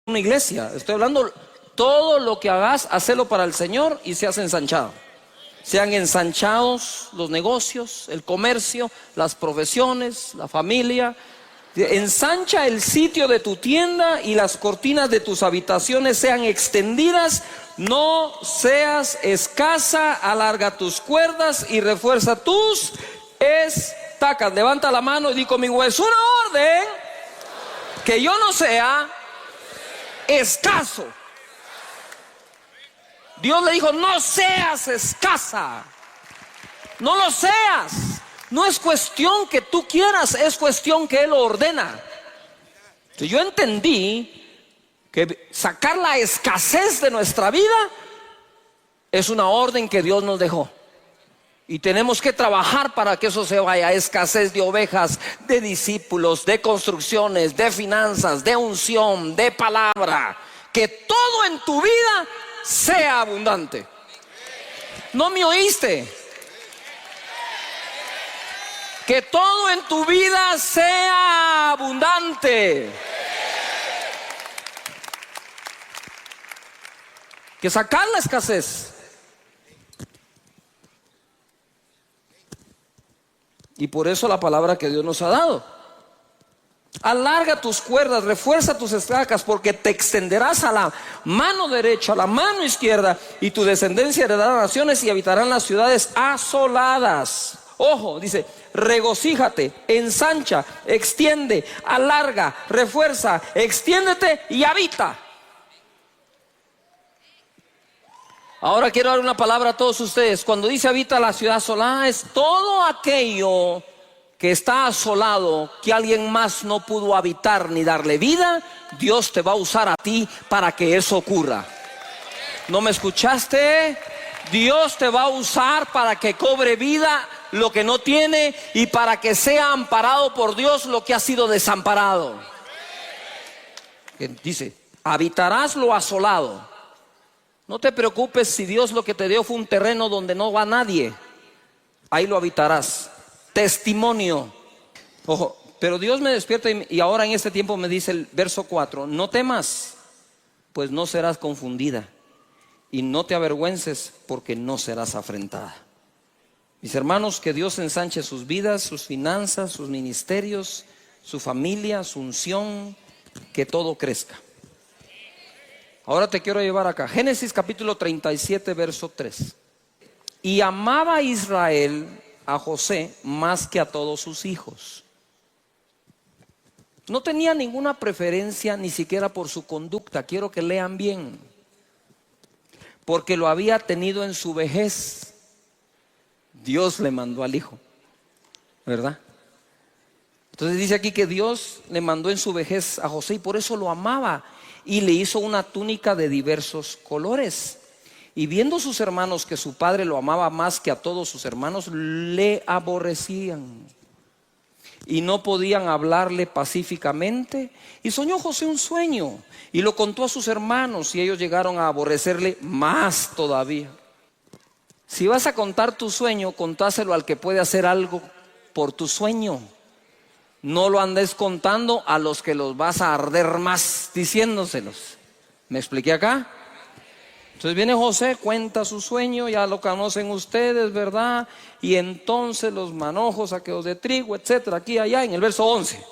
una iglesia. Estoy hablando, todo lo que hagas, hacelo para el Señor y seas ensanchado. Sean ensanchados los negocios, el comercio, las profesiones, la familia. Ensancha el sitio de tu tienda y las cortinas de tus habitaciones sean extendidas. No seas escasa, alarga tus cuerdas y refuerza tus estacas. Levanta la mano y di conmigo, es una orden que yo no sea escaso. Dios le dijo, no seas escasa, no lo seas. No es cuestión que tú quieras, es cuestión que Él lo ordena. Entonces yo entendí que sacar la escasez de nuestra vida es una orden que Dios nos dejó. Y tenemos que trabajar para que eso se vaya. Escasez de ovejas, de discípulos, de construcciones, de finanzas, de unción, de palabra. Que todo en tu vida sea abundante. ¿No me oíste? Que todo en tu vida sea abundante. Que sacar la escasez. Y por eso la palabra que Dios nos ha dado. Alarga tus cuerdas, refuerza tus estacas, porque te extenderás a la mano derecha, a la mano izquierda, y tu descendencia heredará naciones y habitarán las ciudades asoladas. Ojo, dice, regocíjate, ensancha, extiende, alarga, refuerza, extiéndete y habita. Ahora quiero dar una palabra a todos ustedes. Cuando dice habita la ciudad asolada, es todo aquello que está asolado, que alguien más no pudo habitar ni darle vida. Dios te va a usar a ti para que eso ocurra. ¿No me escuchaste? Dios te va a usar para que cobre vida lo que no tiene y para que sea amparado por Dios lo que ha sido desamparado. Dice, habitarás lo asolado. No te preocupes si Dios lo que te dio fue un terreno donde no va nadie. Ahí lo habitarás. Testimonio. Ojo, pero Dios me despierta y ahora en este tiempo me dice el verso 4: no temas, pues no serás confundida, y no te avergüences, porque no serás afrentada. Mis hermanos, que Dios ensanche sus vidas, sus finanzas, sus ministerios, su familia, su unción, que todo crezca. Ahora te quiero llevar acá, Génesis capítulo 37, verso 3. Y amaba Israel a José más que a todos sus hijos. No tenía ninguna preferencia ni siquiera por su conducta. Quiero que lean bien. Porque lo había tenido en su vejez. Dios le mandó al hijo, ¿verdad? Entonces dice aquí que Dios le mandó en su vejez a José y por eso lo amaba. Y le hizo una túnica de diversos colores. Y viendo sus hermanos que su padre lo amaba más que a todos sus hermanos, le aborrecían y no podían hablarle pacíficamente. Y soñó José un sueño y lo contó a sus hermanos, y ellos llegaron a aborrecerle más todavía. Si vas a contar tu sueño, contáselo al que puede hacer algo por tu sueño. No lo andes contando a los que los vas a arder más diciéndoselos. ¿Me expliqué acá? Entonces viene José, cuenta su sueño, ya lo conocen ustedes, ¿verdad? Y entonces los manojos, saqueos de trigo, etcétera, aquí y allá, en el verso 11.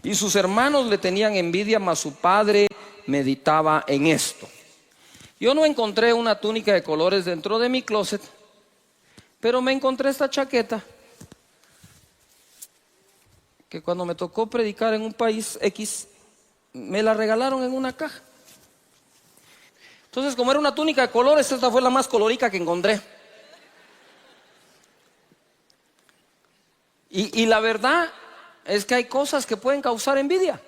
Y sus hermanos le tenían envidia, mas su padre meditaba en esto. Yo no encontré una túnica de colores dentro de mi closet, pero me encontré esta chaqueta, que cuando me tocó predicar en un país X, me la regalaron en una caja. Entonces, como era una túnica de colores, esta fue la más colorica que encontré. Y la verdad es que hay cosas que pueden causar envidia.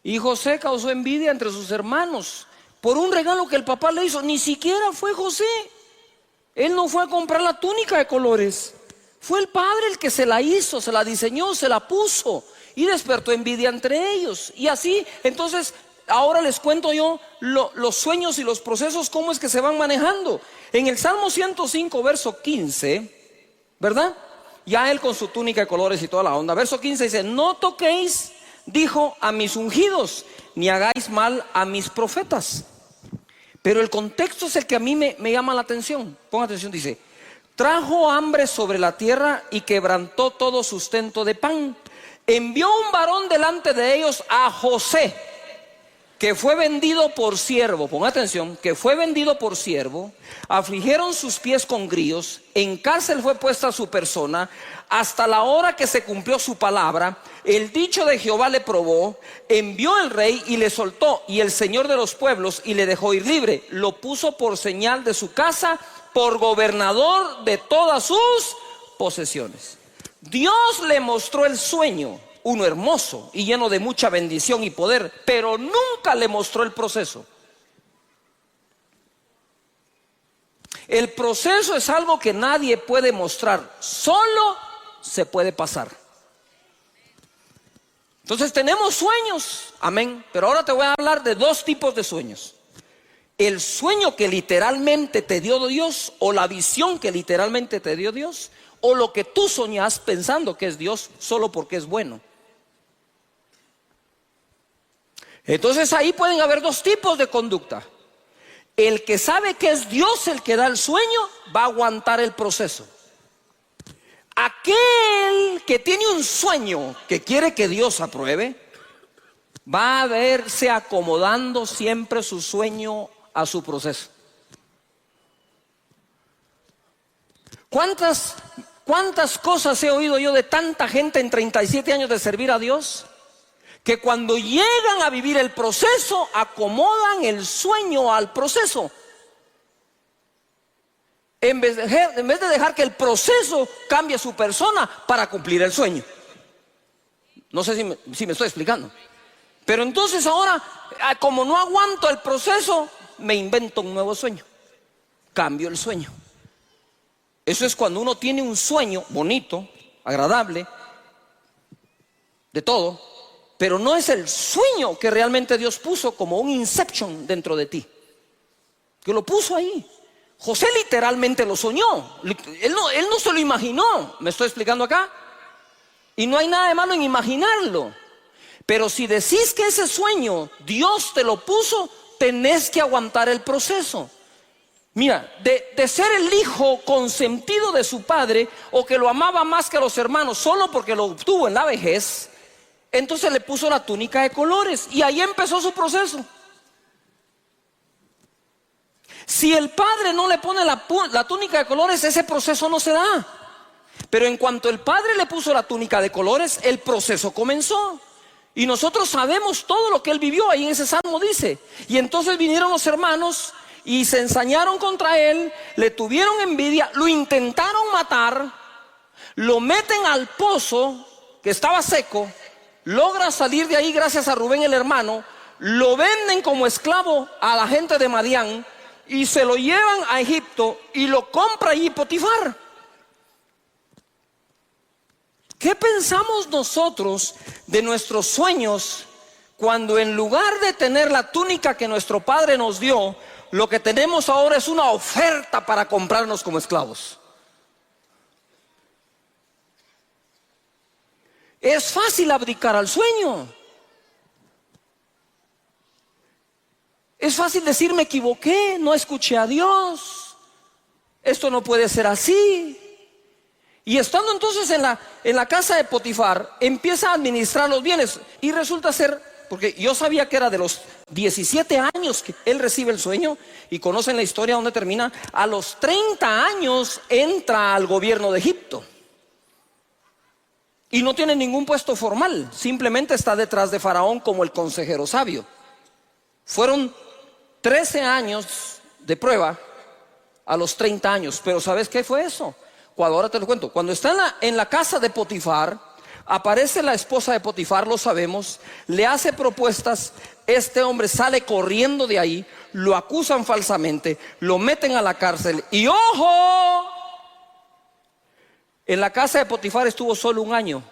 Y José causó envidia entre sus hermanos por un regalo que el papá le hizo. Ni siquiera fue José. Él no fue a comprar la túnica de colores. Fue el padre el que se la hizo, se la diseñó, se la puso. Y despertó envidia entre ellos. Y así, entonces, ahora les cuento yo los sueños y los procesos, cómo es que se van manejando. En el Salmo 105, verso 15, ¿verdad? Ya él con su túnica de colores y toda la onda. Verso 15 dice: no toquéis dijo a mis ungidos, ni hagáis mal a mis profetas. Pero el contexto es el que a mí me llama la atención. Ponga atención, dice: trajo hambre sobre la tierra y quebrantó todo sustento de pan. Envió un varón delante de ellos, a José, que fue vendido por siervo. Ponga atención, que fue vendido por siervo. Afligieron sus pies con grillos, en cárcel fue puesta su persona, hasta la hora que se cumplió su palabra. El dicho de Jehová le probó, envió el rey y le soltó, y el Señor de los pueblos, y le dejó ir libre. Lo puso por señal de su casa, por gobernador de todas sus posesiones. Dios le mostró el sueño, uno hermoso y lleno de mucha bendición y poder, pero nunca le mostró el proceso. El proceso es algo que nadie puede mostrar, solo se puede pasar. Entonces tenemos sueños, amén, pero ahora te voy a hablar de dos tipos de sueños: el sueño que literalmente te dio Dios, o la visión que literalmente te dio Dios, o lo que tú soñas pensando que es Dios solo porque es bueno. Entonces ahí pueden haber dos tipos de conducta. El que sabe que es Dios el que da el sueño, va a aguantar el proceso. Aquel que tiene un sueño que quiere que Dios apruebe, va a verse acomodando siempre su sueño a su proceso. ¿Cuántas cosas he oído yo de tanta gente en 37 años de servir a Dios? Que cuando llegan a vivir el proceso, acomodan el sueño al proceso, en vez de dejar que el proceso cambie su persona para cumplir el sueño. No sé si me estoy explicando. Pero entonces ahora, como no aguanto el proceso, me invento un nuevo sueño, cambio el sueño. Eso es cuando uno tiene un sueño bonito, agradable, de todo, pero no es el sueño que realmente Dios puso como un inception dentro de ti, que lo puso ahí. José literalmente lo soñó, él no se lo imaginó. ¿Me estoy explicando acá? Y no hay nada de malo en imaginarlo, pero si decís que ese sueño Dios te lo puso, tenés que aguantar el proceso. Mira, de ser el hijo consentido de su padre, o que lo amaba más que a los hermanos solo porque lo obtuvo en la vejez, entonces le puso la túnica de colores y ahí empezó su proceso. Si el padre no le pone la túnica de colores, ese proceso no se da. Pero en cuanto el padre le puso la túnica de colores, el proceso comenzó. Y nosotros sabemos todo lo que él vivió. Ahí en ese salmo dice: y entonces vinieron los hermanos y se ensañaron contra él, le tuvieron envidia, lo intentaron matar, lo meten al pozo que estaba seco, logra salir de ahí gracias a Rubén el hermano, lo venden como esclavo a la gente de Madián y se lo llevan a Egipto y lo compra allí Potifar. ¿Qué pensamos nosotros de nuestros sueños cuando en lugar de tener la túnica que nuestro padre nos dio, lo que tenemos ahora es una oferta para comprarnos como esclavos? Es fácil abdicar al sueño. Es fácil decir: me equivoqué, no escuché a Dios, esto no puede ser así. Y estando entonces en la casa de Potifar, empieza a administrar los bienes. Y resulta ser, porque yo sabía que era de los 17 años que él recibe el sueño, y conocen la historia donde termina. A los 30 años entra al gobierno de Egipto. Y no tiene ningún puesto formal, simplemente está detrás de Faraón como el consejero sabio. Fueron 13 años de prueba a los 30 años. Pero ¿sabes qué fue eso? Ahora te lo cuento. Cuando está en la casa de Potifar, aparece la esposa de Potifar, lo sabemos, le hace propuestas. Este hombre sale corriendo de ahí, lo acusan falsamente, lo meten a la cárcel. Y ¡ojo! En la casa de Potifar estuvo solo un año,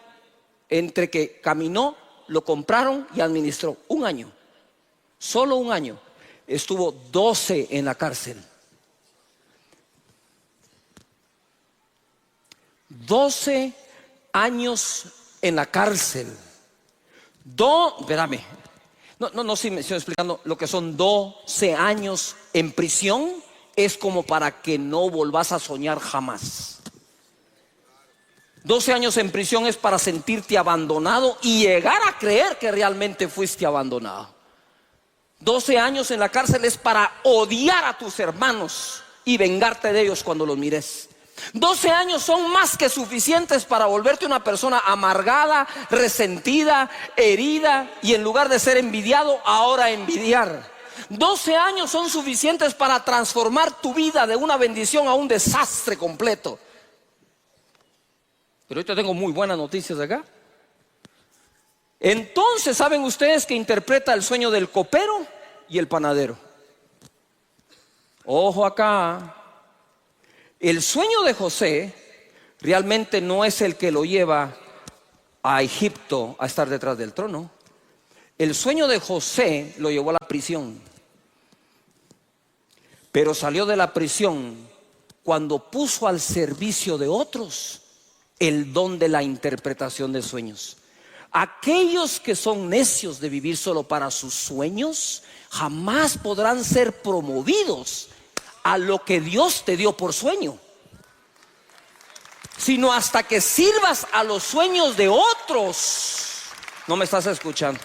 entre que caminó, lo compraron y administró. Un año, solo un año. Estuvo 12 en la cárcel. 12 años en la cárcel. Espérame. No, sí me estoy explicando. Lo que son 12 años en prisión es como para que no volvás a soñar jamás. 12 años en prisión es para sentirte abandonado y llegar a creer que realmente fuiste abandonado. 12 años en la cárcel es para odiar a tus hermanos y vengarte de ellos cuando los mires. 12 años son más que suficientes para volverte una persona amargada, resentida, herida, y en lugar de ser envidiado, ahora envidiar. 12 años son suficientes para transformar tu vida de una bendición a un desastre completo. Pero ahorita tengo muy buenas noticias acá. Entonces, ¿saben ustedes que interpreta el sueño del copero y el panadero? Ojo acá. El sueño de José realmente no es el que lo lleva a Egipto a estar detrás del trono. El sueño de José lo llevó a la prisión. Pero salió de la prisión cuando puso al servicio de otros el don de la interpretación de sueños. Aquellos que son necios de vivir solo para sus sueños jamás podrán ser promovidos a lo que Dios te dio por sueño, sino hasta que sirvas a los sueños de otros. No me estás escuchando.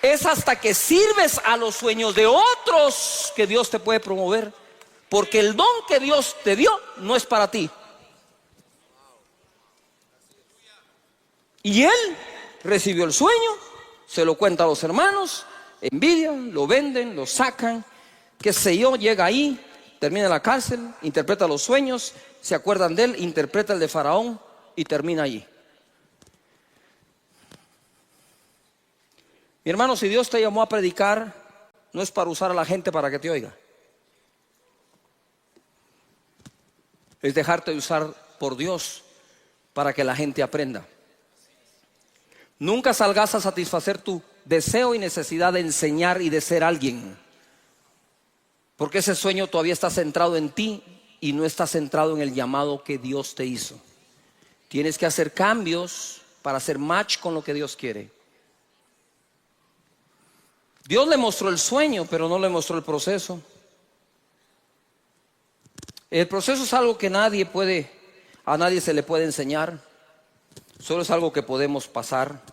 Es hasta que sirves a los sueños de otros que Dios te puede promover, porque el don que Dios te dio no es para ti. Y él recibió el sueño, se lo cuenta a los hermanos, envidian, lo venden, lo sacan, qué sé yo, llega ahí, termina en la cárcel, interpreta los sueños, se acuerdan de él, interpreta el de Faraón y termina allí. Mi hermano, si Dios te llamó a predicar, no es para usar a la gente para que te oiga. Es dejarte usar por Dios para que la gente aprenda. Nunca salgas a satisfacer tu deseo y necesidad de enseñar y de ser alguien, porque ese sueño todavía está centrado en ti y no está centrado en el llamado que Dios te hizo. Tienes que hacer cambios para hacer match con lo que Dios quiere. Dios le mostró el sueño, pero no le mostró el proceso. El proceso es algo que a nadie se le puede enseñar. Solo es algo que podemos pasar.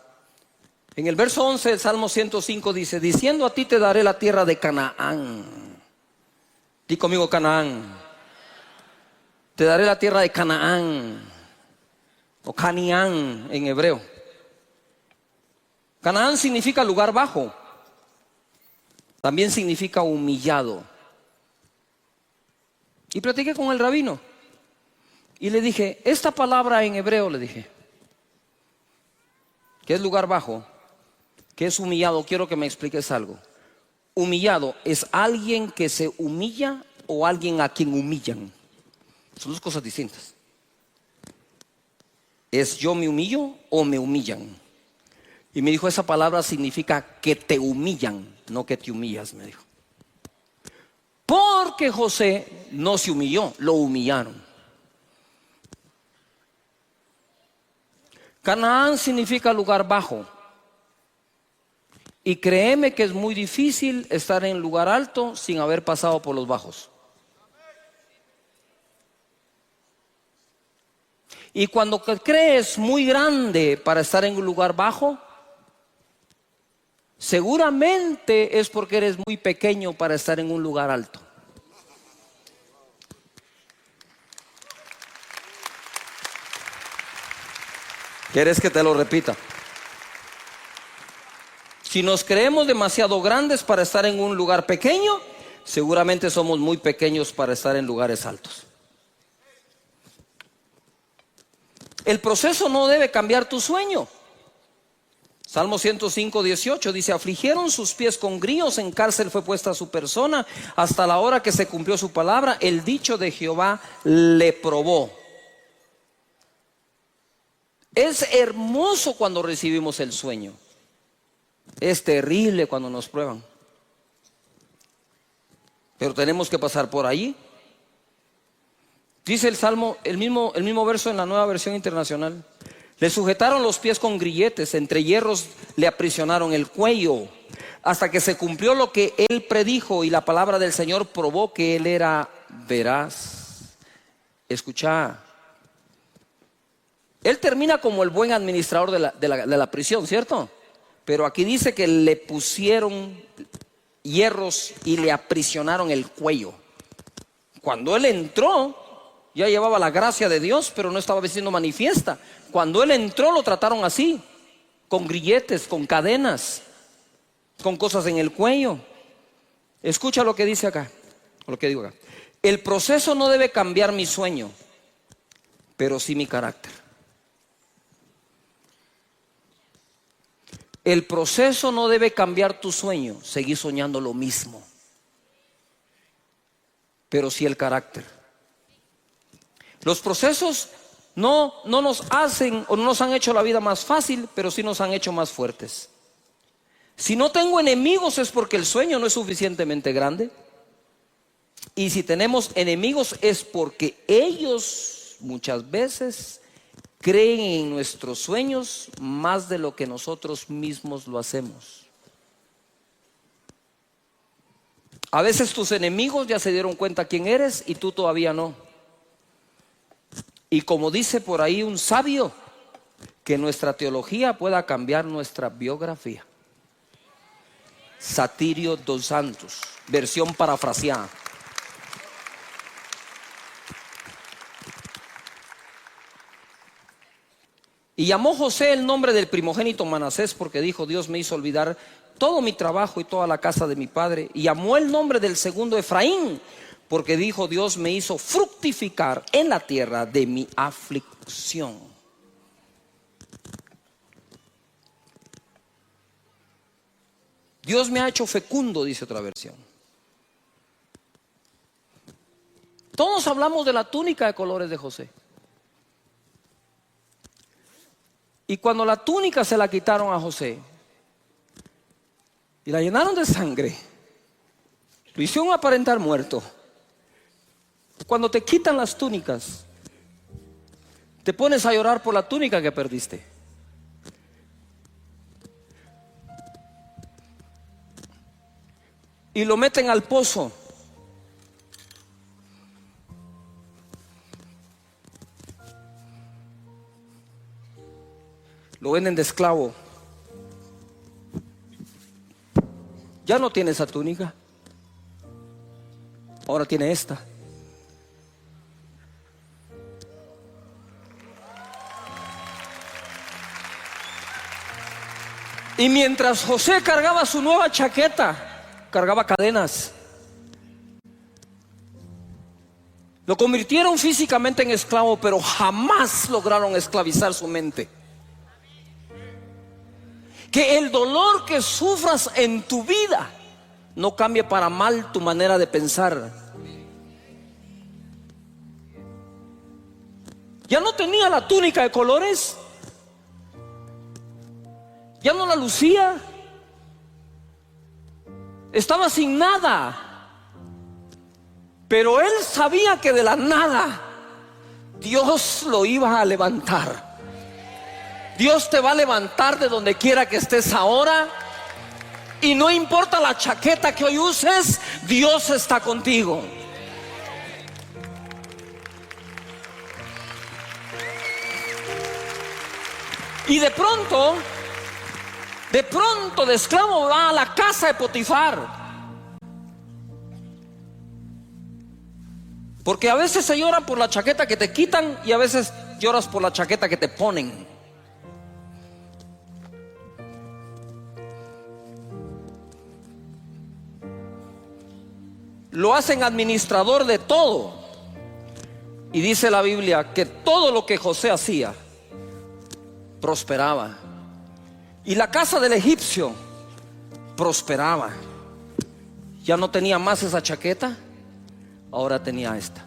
En el verso 11 del Salmo 105 dice: diciendo a ti te daré la tierra de Canaán. Di conmigo Canaán. Te daré la tierra de Canaán, o Canián en hebreo. Canaán significa lugar bajo. También significa humillado. Y platiqué con el rabino y le dije, esta palabra en hebreo, le dije, que es lugar bajo, que es humillado, quiero que me expliques algo. Humillado, ¿es alguien que se humilla o alguien a quien humillan? Son dos cosas distintas. ¿Es yo me humillo o me humillan? Y me dijo, esa palabra significa que te humillan, no que te humillas, me dijo. Porque José no se humilló, lo humillaron. Canaán significa lugar bajo. Y créeme que es muy difícil estar en lugar alto sin haber pasado por los bajos. Y cuando crees muy grande para estar en un lugar bajo, seguramente es porque eres muy pequeño para estar en un lugar alto. ¿Quieres que te lo repita? Si nos creemos demasiado grandes para estar en un lugar pequeño, seguramente somos muy pequeños para estar en lugares altos. El proceso no debe cambiar tu sueño. Salmo 105, 18 dice: afligieron sus pies con grillos, en cárcel fue puesta su persona, hasta la hora que se cumplió su palabra, el dicho de Jehová le probó. Es hermoso cuando recibimos el sueño. Es terrible cuando nos prueban. Pero tenemos que pasar por ahí. Dice el Salmo, el mismo verso en la Nueva Versión Internacional: Le sujetaron los pies con grilletes, entre hierros le aprisionaron el cuello, hasta que se cumplió lo que él predijo y la palabra del Señor probó que él era veraz. Escucha, él termina como el buen administrador de la prisión, ¿cierto? Pero aquí dice que le pusieron hierros y le aprisionaron el cuello. Cuando él entró, ya llevaba la gracia de Dios, pero no estaba siendo manifiesta. Cuando él entró lo trataron así, con grilletes, con cadenas, con cosas en el cuello. Escucha lo que dice acá, lo que digo acá. El proceso no debe cambiar mi sueño, pero sí mi carácter. El proceso no debe cambiar tu sueño, seguir soñando lo mismo, pero sí el carácter. Los procesos no nos hacen o no nos han hecho la vida más fácil, pero sí nos han hecho más fuertes. Si no tengo enemigos es porque el sueño no es suficientemente grande. Y si tenemos enemigos es porque ellos muchas veces creen en nuestros sueños más de lo que nosotros mismos lo hacemos. A veces tus enemigos ya se dieron cuenta quién eres y tú todavía no. Y como dice por ahí un sabio, que nuestra teología pueda cambiar nuestra biografía. Satirio dos Santos, versión parafraseada. Y llamó José el nombre del primogénito Manasés, porque dijo: Dios me hizo olvidar todo mi trabajo y toda la casa de mi padre. Y llamó el nombre del segundo Efraín, porque dijo: Dios me hizo fructificar en la tierra de mi aflicción. Dios me ha hecho fecundo, dice otra versión. Todos hablamos de la túnica de colores de José. Y cuando la túnica se la quitaron a José y la llenaron de sangre, lo hicieron aparentar muerto. Cuando te quitan las túnicas, te pones a llorar por la túnica que perdiste. Y lo meten al pozo. Lo venden de esclavo. Ya no tiene esa túnica. Ahora tiene esta. Y mientras José cargaba su nueva chaqueta, cargaba cadenas. Lo convirtieron físicamente en esclavo, pero jamás lograron esclavizar su mente. Que el dolor que sufras en tu vida no cambie para mal tu manera de pensar. Ya no tenía la túnica de colores, ya no la lucía, estaba sin nada. Pero él sabía que de la nada Dios lo iba a levantar. Dios te va a levantar de donde quiera que estés ahora. Y no importa la chaqueta que hoy uses, Dios está contigo. Y de pronto de esclavo va a la casa de Potifar. Porque a veces se llora por la chaqueta que te quitan y a veces lloras por la chaqueta que te ponen. Lo hacen administrador de todo. Y dice la Biblia que todo lo que José hacía prosperaba. Y la casa del egipcio prosperaba. Ya no tenía más esa chaqueta, ahora tenía esta.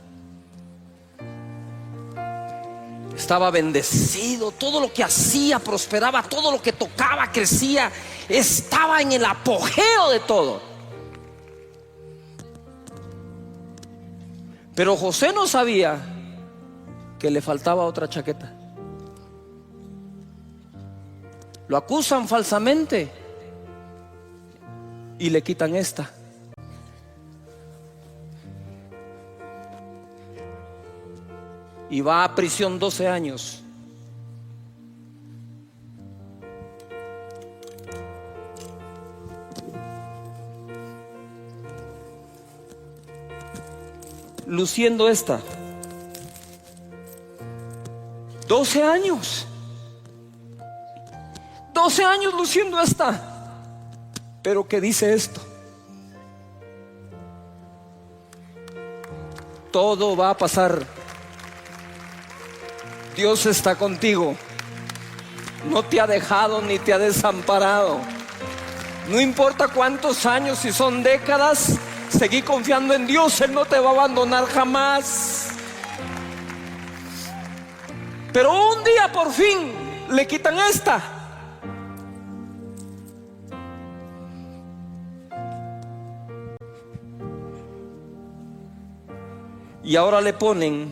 Estaba bendecido, todo lo que hacía prosperaba, todo lo que tocaba crecía, estaba en el apogeo de todo. Pero José no sabía que le faltaba otra chaqueta. Lo acusan falsamente y le quitan esta. Y va a prisión 12 años. Luciendo esta. 12 años. 12 años luciendo esta. Pero ¿qué dice esto? Todo va a pasar. Dios está contigo. No te ha dejado ni te ha desamparado. No importa cuántos años, si son décadas, seguí confiando en Dios. Él no te va a abandonar jamás. Pero un día por fin le quitan esta. Y ahora le ponen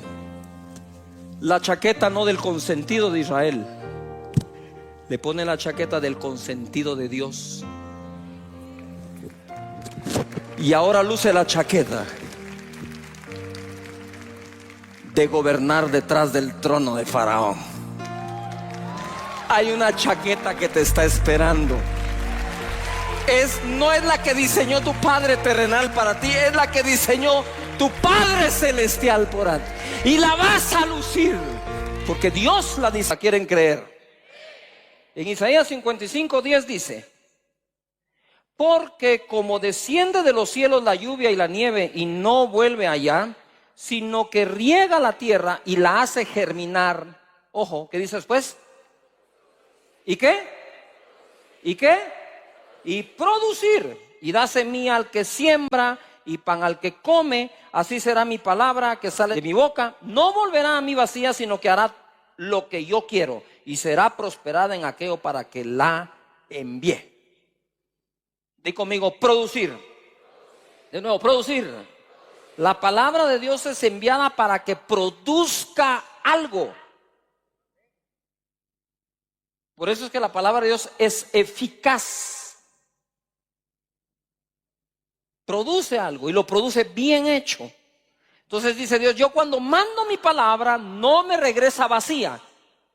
la chaqueta no del consentido de Israel, le ponen la chaqueta del consentido de Dios. Y ahora luce la chaqueta de gobernar detrás del trono de Faraón. Hay una chaqueta que te está esperando. No es la que diseñó tu Padre terrenal para ti, es la que diseñó tu Padre celestial por ti. Y la vas a lucir, porque Dios la dice. ¿Quieren creer? En Isaías 55:10 dice: porque como desciende de los cielos la lluvia y la nieve y no vuelve allá, sino que riega la tierra y la hace germinar. Ojo, ¿qué dice después? ¿Y qué? ¿Y qué? Y producir. Y da semilla al que siembra y pan al que come. Así será mi palabra que sale de mi boca. No volverá a mí vacía, sino que hará lo que yo quiero y será prosperada en aquello para que la envíe. Di conmigo, producir. De nuevo, producir. La palabra de Dios es enviada para que produzca algo. Por eso es que la palabra de Dios es eficaz. Produce algo y lo produce bien hecho. Entonces dice Dios: yo cuando mando mi palabra no me regresa vacía.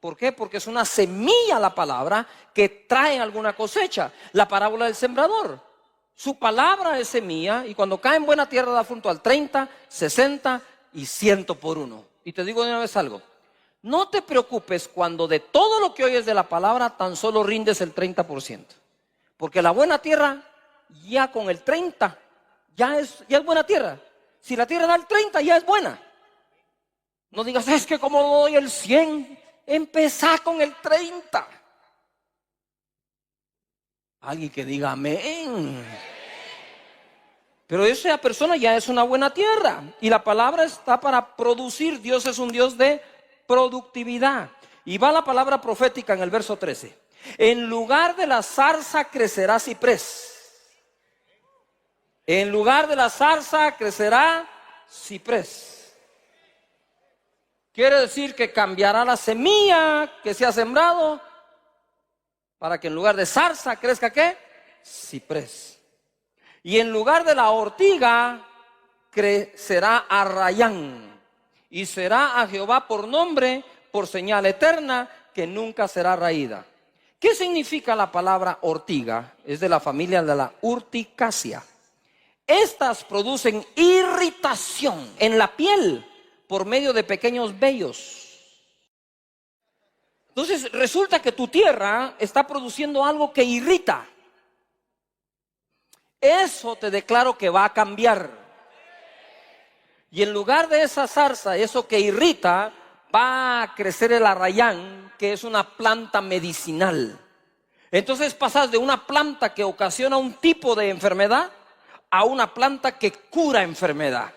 ¿Por qué? Porque es una semilla la palabra que trae alguna cosecha. La parábola del sembrador. Su palabra es semilla y cuando cae en buena tierra da fruto al 30, 60 y 100 por uno. Y te digo de una vez algo: no te preocupes cuando de todo lo que oyes de la palabra tan solo rindes el 30%. Porque la buena tierra ya con el 30 ya es buena tierra. Si la tierra da el 30 ya es buena. No digas: es que como doy el 100, empezá con el 30. Alguien que diga amén. Pero esa persona ya es una buena tierra. Y la palabra está para producir. Dios es un Dios de productividad. Y va la palabra profética en el verso 13. En lugar de la zarza crecerá ciprés. En lugar de la zarza crecerá ciprés. Quiere decir que cambiará la semilla que se ha sembrado para que en lugar de zarza crezca ¿qué? Ciprés. Y en lugar de la ortiga crecerá arrayán. Y será a Jehová por nombre, por señal eterna, que nunca será raída. ¿Qué significa la palabra ortiga? Es de la familia de la urticaceae. Estas producen irritación en la piel por medio de pequeños vellos. Entonces resulta que tu tierra está produciendo algo que irrita. Eso te declaro que va a cambiar. Y en lugar de esa zarza, eso que irrita, va a crecer el arrayán, que es una planta medicinal. Entonces pasas de una planta que ocasiona un tipo de enfermedad a una planta que cura enfermedad.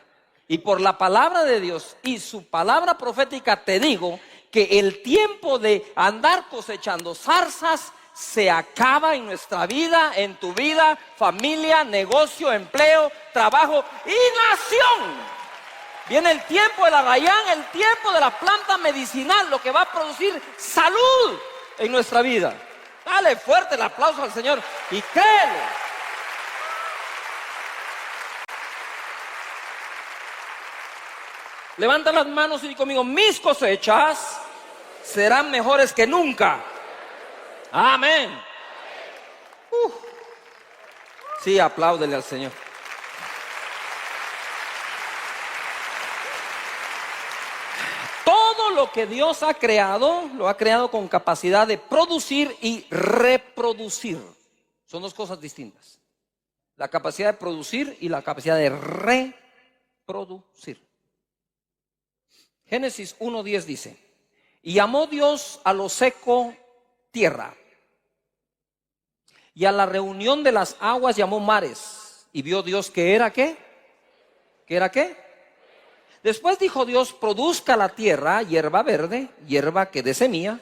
Y por la palabra de Dios y su palabra profética te digo que el tiempo de andar cosechando zarzas se acaba en nuestra vida, en tu vida, familia, negocio, empleo, trabajo y nación. Viene el tiempo del arrayán, el tiempo de la planta medicinal, lo que va a producir salud en nuestra vida. Dale fuerte el aplauso al Señor y créele. Levanta las manos y di conmigo: mis cosechas serán mejores que nunca. Amén. Sí, apláudele al Señor. Todo lo que Dios ha creado, lo ha creado con capacidad de producir y reproducir. Son dos cosas distintas. La capacidad de producir y la capacidad de reproducir. Génesis 1:10 dice: y llamó Dios a lo seco tierra, y a la reunión de las aguas llamó mares. Y vio Dios que era ¿qué? ¿Que era qué? Después dijo Dios: produzca la tierra hierba verde, hierba que dé semilla,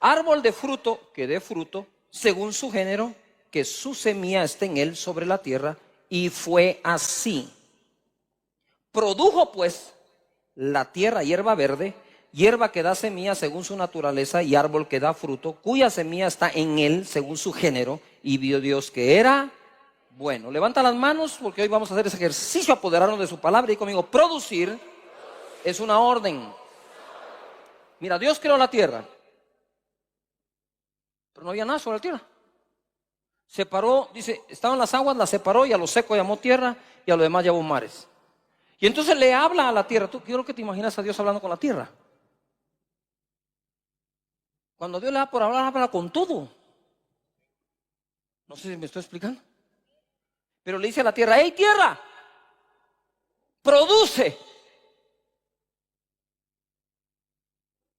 árbol de fruto que dé fruto, según su género, que su semilla esté en él sobre la tierra. Y fue así. Produjo pues la tierra hierba verde, hierba que da semilla según su naturaleza, y árbol que da fruto, cuya semilla está en él según su género. Y vio Dios que era bueno. Levanta las manos, porque hoy vamos a hacer ese ejercicio, apoderarnos de su palabra. Y conmigo: producir es una orden. Mira, Dios creó la tierra, pero no había nada sobre la tierra. Separó, dice, estaban las aguas, las separó, y a lo seco llamó tierra, y a lo demás llamó mares. Y entonces le habla a la tierra. Tú, quiero que te imaginas a Dios hablando con la tierra. Cuando Dios le da por hablar, habla con todo. No sé si me estoy explicando. Pero le dice a la tierra: hey tierra, produce.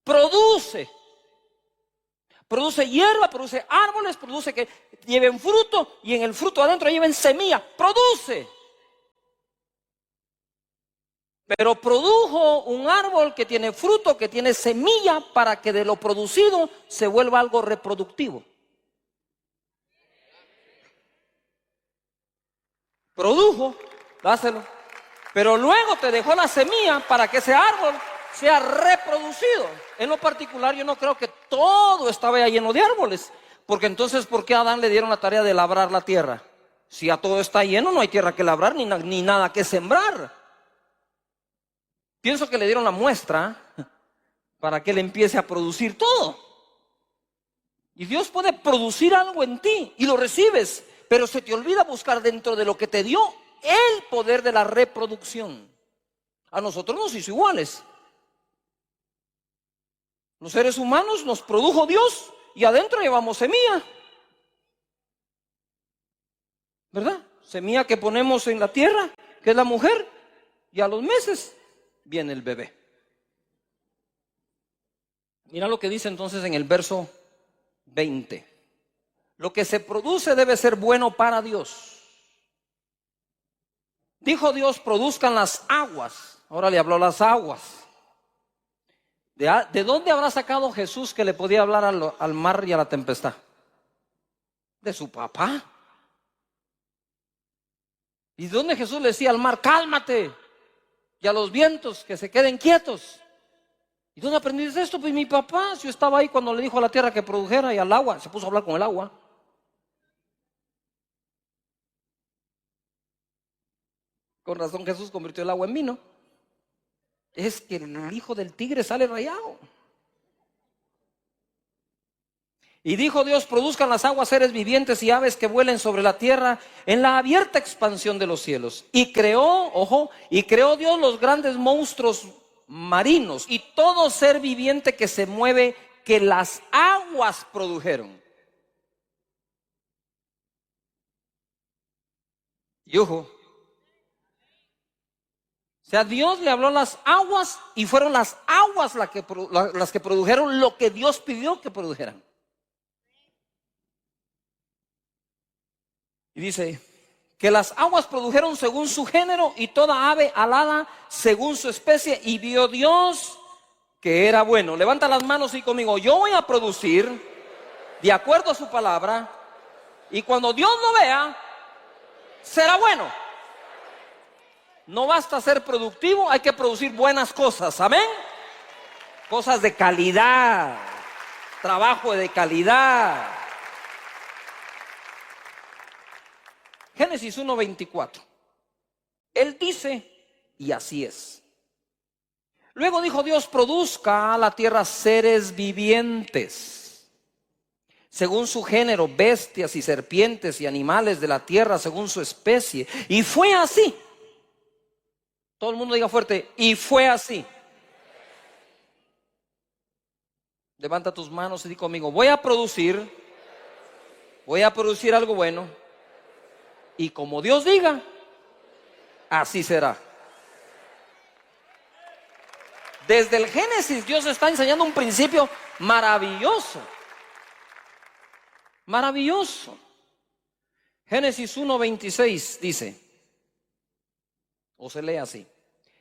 Produce. Produce hierba, produce árboles, produce que lleven fruto, y en el fruto adentro lleven semilla. Produce. Pero produjo un árbol que tiene fruto, que tiene semilla, para que de lo producido se vuelva algo reproductivo. Produjo, dáselo. Pero luego te dejó la semilla para que ese árbol sea reproducido. En lo particular, yo no creo que todo estaba ya lleno de árboles, porque entonces, ¿por qué a Adán le dieron la tarea de labrar la tierra? Si ya todo está lleno, no hay tierra que labrar ni nada que sembrar. Pienso que le dieron la muestra para que él empiece a producir todo. Y Dios puede producir algo en ti y lo recibes, pero se te olvida buscar dentro de lo que te dio el poder de la reproducción. A nosotros nos hizo iguales. Los seres humanos nos produjo Dios y adentro llevamos semilla. ¿Verdad? Semilla que ponemos en la tierra, que es la mujer, y a los meses viene el bebé. Mira lo que dice entonces en el verso 20. Lo que se produce debe ser bueno para Dios. Dijo Dios: produzcan las aguas. Ahora le habló a las aguas. ¿De dónde habrá sacado Jesús que le podía hablar al mar y a la tempestad? De su papá. ¿Y de dónde Jesús le decía al mar: cálmate? Y a los vientos, que se queden quietos. ¿Y dónde aprendiste esto? Pues mi papá, si yo estaba ahí cuando le dijo a la tierra que produjera, y al agua, se puso a hablar con el agua. Con razón Jesús convirtió el agua en vino. Es que el hijo del tigre sale rayado. Y dijo Dios: produzcan las aguas seres vivientes y aves que vuelen sobre la tierra en la abierta expansión de los cielos. Y creó, ojo, y creó Dios los grandes monstruos marinos y todo ser viviente que se mueve, que las aguas produjeron. Y ojo, o sea, Dios le habló a las aguas y fueron las aguas las que produjeron lo que Dios pidió que produjeran. Y dice que las aguas produjeron según su género, y toda ave alada según su especie. Y vio Dios que era bueno. Levanta las manos y conmigo: yo voy a producir de acuerdo a su palabra, y cuando Dios lo vea, será bueno. No basta ser productivo, hay que producir buenas cosas. Amén. Cosas de calidad, trabajo de calidad, Génesis 1:24. Él dice, y así es. Luego dijo Dios, produzca la tierra seres vivientes, según su género, bestias y serpientes y animales de la tierra, según su especie. Y fue así. Todo el mundo diga fuerte, y fue así. Levanta tus manos y di conmigo, voy a producir algo bueno. Y como Dios diga, así será. Desde el Génesis Dios está enseñando un principio maravilloso. Maravilloso. Génesis 1:26 dice, o se lee así.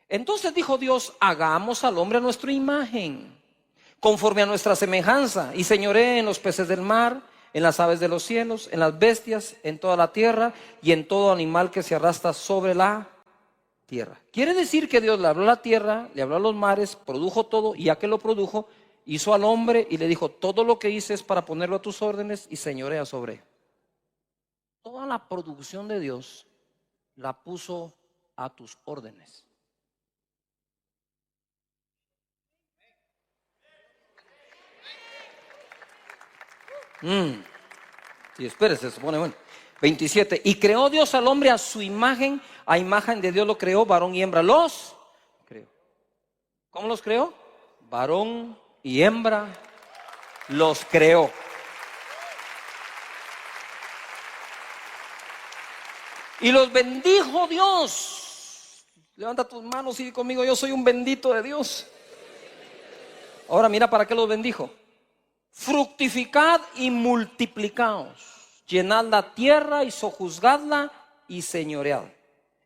Entonces dijo Dios, hagamos al hombre a nuestra imagen, conforme a nuestra semejanza, y señoree en los peces del mar, en las aves de los cielos, en las bestias, en toda la tierra y en todo animal que se arrastra sobre la tierra. Quiere decir que Dios le habló a la tierra, le habló a los mares, produjo todo, y ya que lo produjo, hizo al hombre y le dijo, todo lo que hice es para ponerlo a tus órdenes y señorea sobre él. Toda la producción de Dios la puso a tus órdenes. Sí, espérese, se pone bueno. 27. Y creó Dios al hombre a su imagen, a imagen de Dios lo creó, varón y hembra los creó. ¿Cómo los creó? Varón y hembra los creó. Y los bendijo Dios. Levanta tus manos y di conmigo, yo soy un bendito de Dios. Ahora mira para qué los bendijo. Fructificad y multiplicaos, llenad la tierra y sojuzgadla y señoread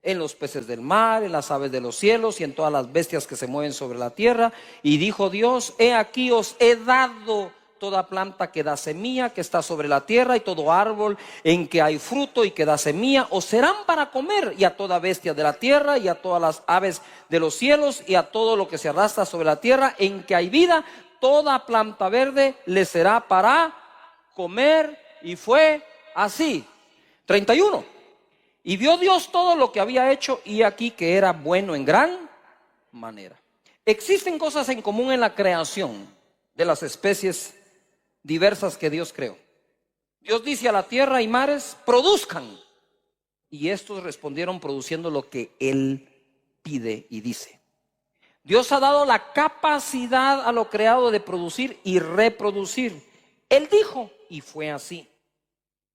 en los peces del mar, en las aves de los cielos y en todas las bestias que se mueven sobre la tierra. Y dijo Dios, he aquí os he dado toda planta que da semilla, que está sobre la tierra, y todo árbol en que hay fruto y que da semilla, os serán para comer, y a toda bestia de la tierra, y a todas las aves de los cielos, y a todo lo que se arrastra sobre la tierra, en que hay vida, toda planta verde le será para comer. Y fue así. 31. Y vio Dios todo lo que había hecho, y aquí que era bueno en gran manera. Existen cosas en común en la creación de las especies diversas que Dios creó. Dios dice a la tierra y mares, produzcan. Y estos respondieron produciendo lo que Él pide y dice. Dios ha dado la capacidad a lo creado de producir y reproducir. Él dijo, y fue así.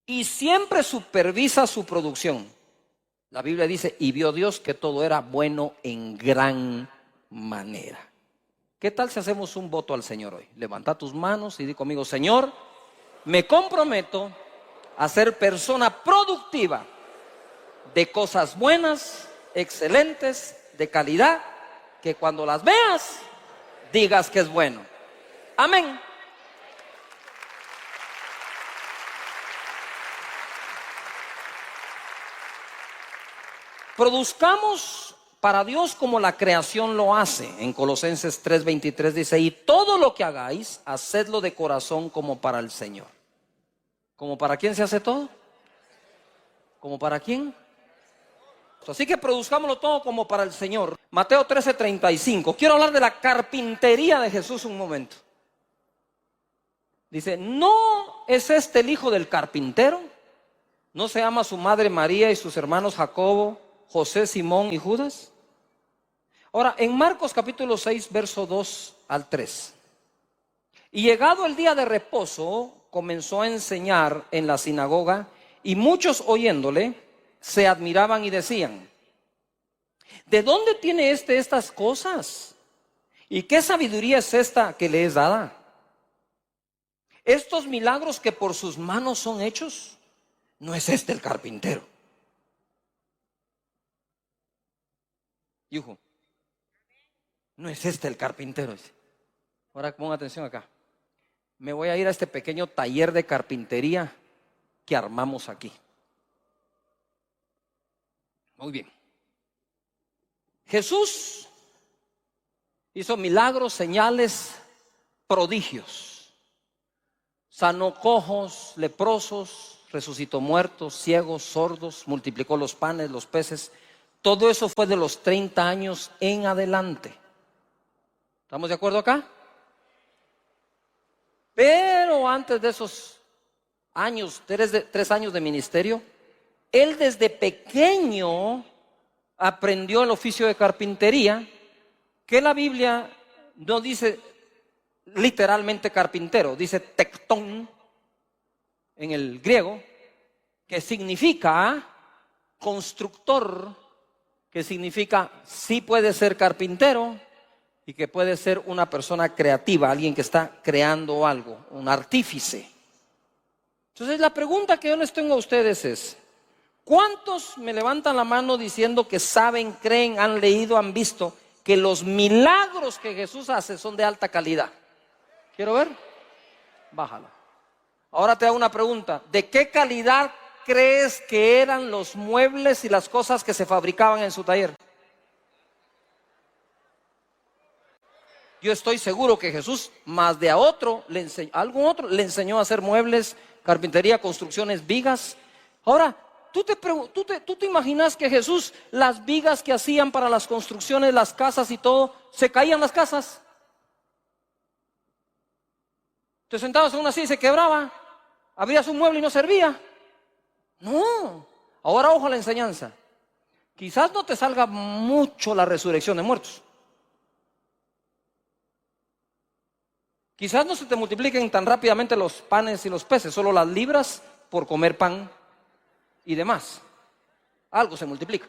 Y siempre supervisa su producción. La Biblia dice, y vio Dios que todo era bueno en gran manera. ¿Qué tal si hacemos un voto al Señor hoy? Levanta tus manos y di conmigo, Señor, me comprometo a ser persona productiva de cosas buenas, excelentes, de calidad, que cuando las veas, digas que es bueno. Amén. Produzcamos para Dios como la creación lo hace. En Colosenses 3:23 dice, y todo lo que hagáis, hacedlo de corazón como para el Señor. ¿Como para quién se hace todo? ¿Como para quién? Así que produzcámoslo todo como para el Señor. Mateo 13:35. Quiero hablar de la carpintería de Jesús un momento. Dice, ¿no es este el hijo del carpintero? ¿No se llama su madre María y sus hermanos Jacobo, José, Simón y Judas? Ahora, en Marcos capítulo 6, verso 2 al 3. Y llegado el día de reposo, comenzó a enseñar en la sinagoga, y muchos oyéndole se admiraban y decían, ¿de dónde tiene estas cosas? ¿Y qué sabiduría es esta que le es dada? Estos milagros que por sus manos son hechos, ¿no es este el carpintero? Hijo, ¿no es este el carpintero? Ahora ponga atención acá. Me voy a ir a este pequeño taller de carpintería que armamos aquí. Muy bien. Jesús hizo milagros, señales, prodigios. Sanó cojos, leprosos, resucitó muertos, ciegos, sordos, multiplicó los panes, los peces. Todo eso fue de los 30 años en adelante. ¿Estamos de acuerdo acá? Pero antes de esos años, 3 años de ministerio, él desde pequeño aprendió el oficio de carpintería, que la Biblia no dice literalmente carpintero, dice tectón en el griego, que significa constructor, que significa sí puede ser carpintero y que puede ser una persona creativa, alguien que está creando algo, un artífice. Entonces la pregunta que yo les tengo a ustedes es: ¿cuántos me levantan la mano diciendo que saben, creen, han leído, han visto que los milagros que Jesús hace son de alta calidad? ¿Quiero ver? Bájala. Ahora te hago una pregunta: ¿de qué calidad crees que eran los muebles y las cosas que se fabricaban en su taller? Yo estoy seguro que Jesús, más de a otro, algún otro le enseñó a hacer muebles, carpintería, construcciones, vigas. Ahora, ¿tú te imaginas que Jesús, las vigas que hacían para las construcciones, las casas y todo, se caían las casas? Te sentabas en una silla y se quebraba. Abrías un mueble y no servía. No. Ahora ojo a la enseñanza. Quizás no te salga mucho la resurrección de muertos. Quizás no se te multipliquen tan rápidamente los panes y los peces, solo las libras por comer pan y demás. Algo se multiplica.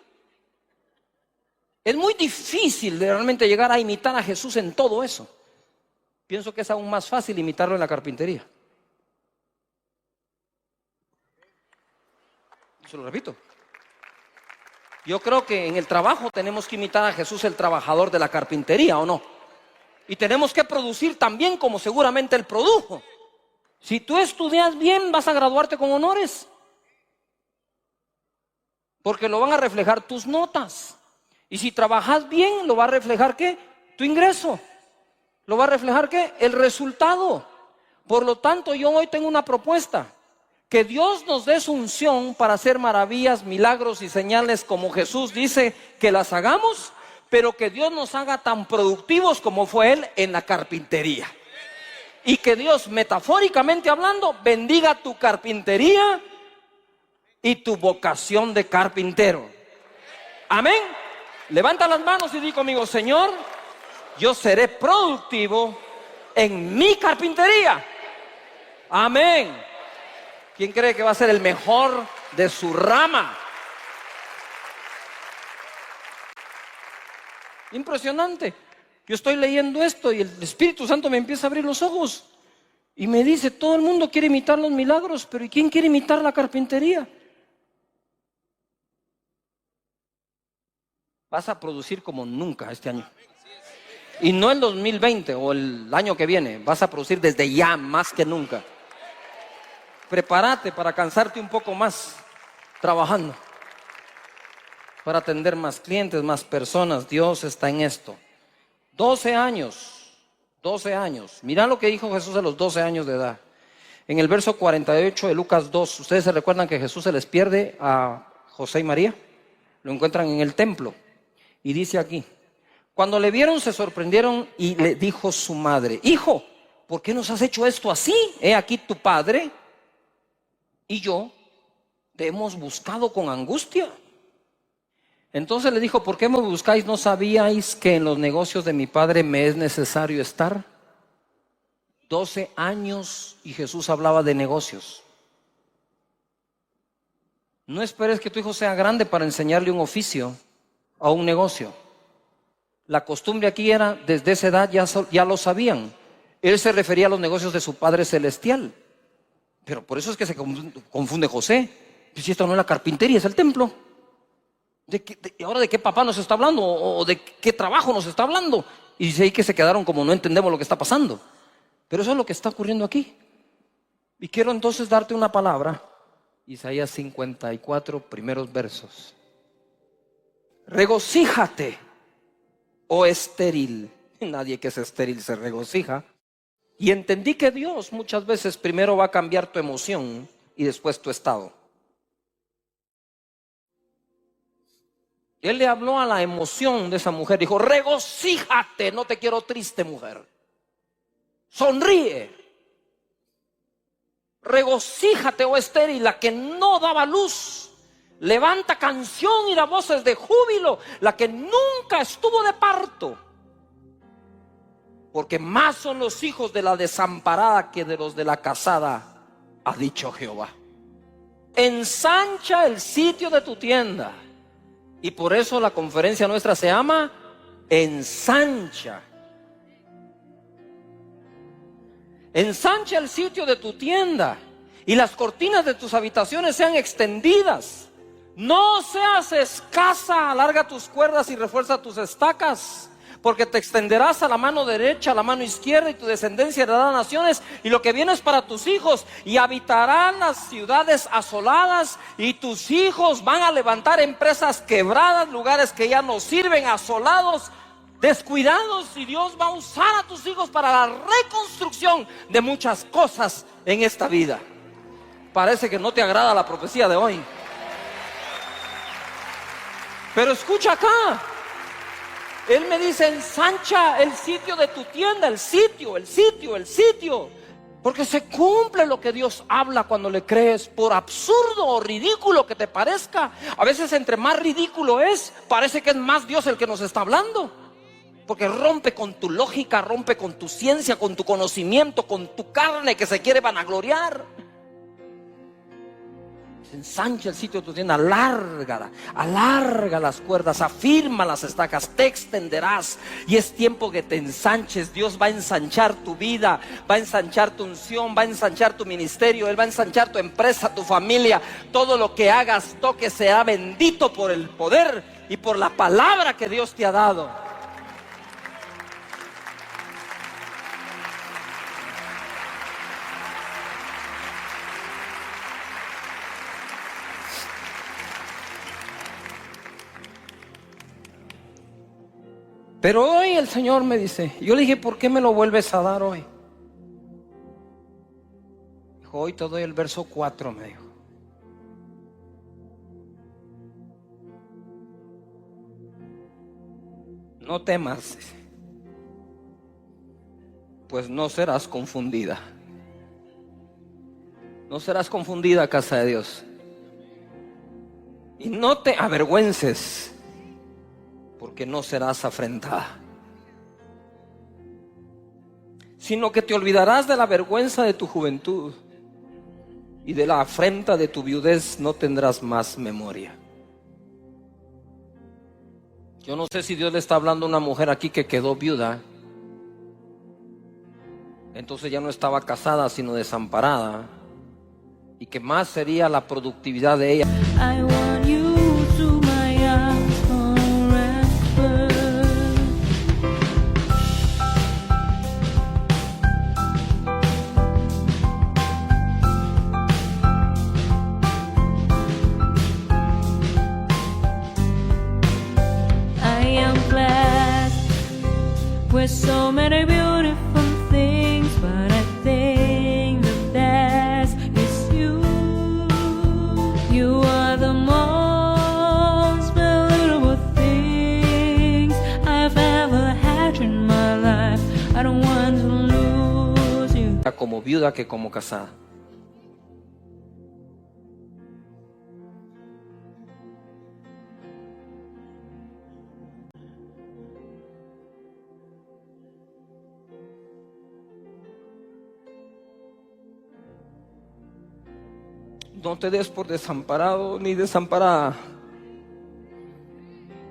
Es muy difícil de realmente llegar a imitar a Jesús en todo eso. Pienso que es aún más fácil imitarlo en la carpintería. Se lo repito. Yo creo que en el trabajo tenemos que imitar a Jesús, el trabajador de la carpintería, ¿o no? Y tenemos que producir también como seguramente Él produjo. Si tú estudias bien, vas a graduarte con honores, porque lo van a reflejar tus notas. Y si trabajas bien, lo va a reflejar ¿qué? Tu ingreso. Lo va a reflejar ¿qué? El resultado. Por lo tanto, yo hoy tengo una propuesta: que Dios nos dé su unción para hacer maravillas, milagros y señales como Jesús dice que las hagamos, pero que Dios nos haga tan productivos como fue Él en la carpintería. Y que Dios, metafóricamente hablando, bendiga tu carpintería y tu vocación de carpintero. Amén. Levanta las manos y di conmigo: Señor, yo seré productivo en mi carpintería. Amén. ¿Quién cree que va a ser el mejor de su rama? Impresionante. Yo estoy leyendo esto y el Espíritu Santo me empieza a abrir los ojos y me dice: todo el mundo quiere imitar los milagros, pero ¿y quién quiere imitar la carpintería? Vas a producir como nunca este año. Y no el 2020 o el año que viene. Vas a producir desde ya más que nunca. Prepárate para cansarte un poco más trabajando, para atender más clientes, más personas. Dios está en esto. 12 años. Mira lo que dijo Jesús a los 12 años de edad. En el verso 48 de Lucas 2, ¿ustedes se recuerdan que Jesús se les pierde a José y María? Lo encuentran en el templo. Y dice aquí: cuando le vieron se sorprendieron y le dijo su madre: hijo, ¿por qué nos has hecho esto así? He aquí tu padre y yo te hemos buscado con angustia. Entonces le dijo: ¿por qué me buscáis? ¿No sabíais que en los negocios de mi padre me es necesario estar? 12 años y Jesús hablaba de negocios. No esperes que tu hijo sea grande para enseñarle un oficio o un negocio. La costumbre aquí era, desde esa edad ya lo sabían. Él se refería a los negocios de su Padre Celestial. Pero por eso es que se confunde José. Pues si esto no es la carpintería, es el templo. ¿Ahora de qué papá nos está hablando? ¿O de qué trabajo nos está hablando? Y dice ahí que se quedaron como no entendemos lo que está pasando. Pero eso es lo que está ocurriendo aquí. Y quiero entonces darte una palabra. Isaías 54, primeros versos. Regocíjate, oh estéril. Nadie que es estéril se regocija. Y entendí que Dios muchas veces primero va a cambiar tu emoción y después tu estado. Él le habló a la emoción de esa mujer. Dijo: regocíjate, no te quiero triste, mujer. Sonríe. Regocíjate, oh estéril, la que no daba luz. Levanta canción y da voces de júbilo, la que nunca estuvo de parto. Porque más son los hijos de la desamparada que de los de la casada, ha dicho Jehová. Ensancha el sitio de tu tienda. Y por eso la conferencia nuestra se llama Ensancha. Ensancha el sitio de tu tienda y las cortinas de tus habitaciones sean extendidas. No seas escasa, alarga tus cuerdas y refuerza tus estacas, porque te extenderás a la mano derecha, a la mano izquierda, y tu descendencia heredará naciones, y lo que viene es para tus hijos, y habitarán las ciudades asoladas, y tus hijos van a levantar empresas quebradas, lugares que ya no sirven, asolados, descuidados, y Dios va a usar a tus hijos para la reconstrucción de muchas cosas en esta vida. Parece que no te agrada la profecía de hoy, pero escucha acá. Él me dice: ensancha el sitio de tu tienda, el sitio. Porque se cumple lo que Dios habla cuando le crees, por absurdo o ridículo que te parezca. A veces entre más ridículo es, parece que es más Dios el que nos está hablando. Porque rompe con tu lógica, rompe con tu ciencia, con tu conocimiento, con tu carne que se quiere vanagloriar. Ensancha el sitio de tu tienda, alarga las cuerdas, afirma las estacas, te extenderás. Y es tiempo que te ensanches. Dios va a ensanchar tu vida, va a ensanchar tu unción, va a ensanchar tu ministerio. Él va a ensanchar tu empresa, tu familia. Todo lo que hagas, toque, sea bendito por el poder y por la palabra que Dios te ha dado. Pero hoy el Señor me dice, yo le dije: ¿por qué me lo vuelves a dar hoy? Dijo: hoy te doy el verso 4, me dijo. No temas, pues no serás confundida. No serás confundida, casa de Dios. Y no te avergüences, porque no serás afrentada, sino que te olvidarás de la vergüenza de tu juventud, y de la afrenta de tu viudez no tendrás más memoria. Yo no sé si Dios le está hablando a una mujer aquí que quedó viuda, entonces ya no estaba casada sino desamparada, y que más sería la productividad de ella. I want you to my arms forever. I am blessed with so many beautiful things, but I think the best is you. You are the most valuable things I've ever had in my life. I don't want to lose you. Como viuda que como casada. No te des por desamparado ni desamparada,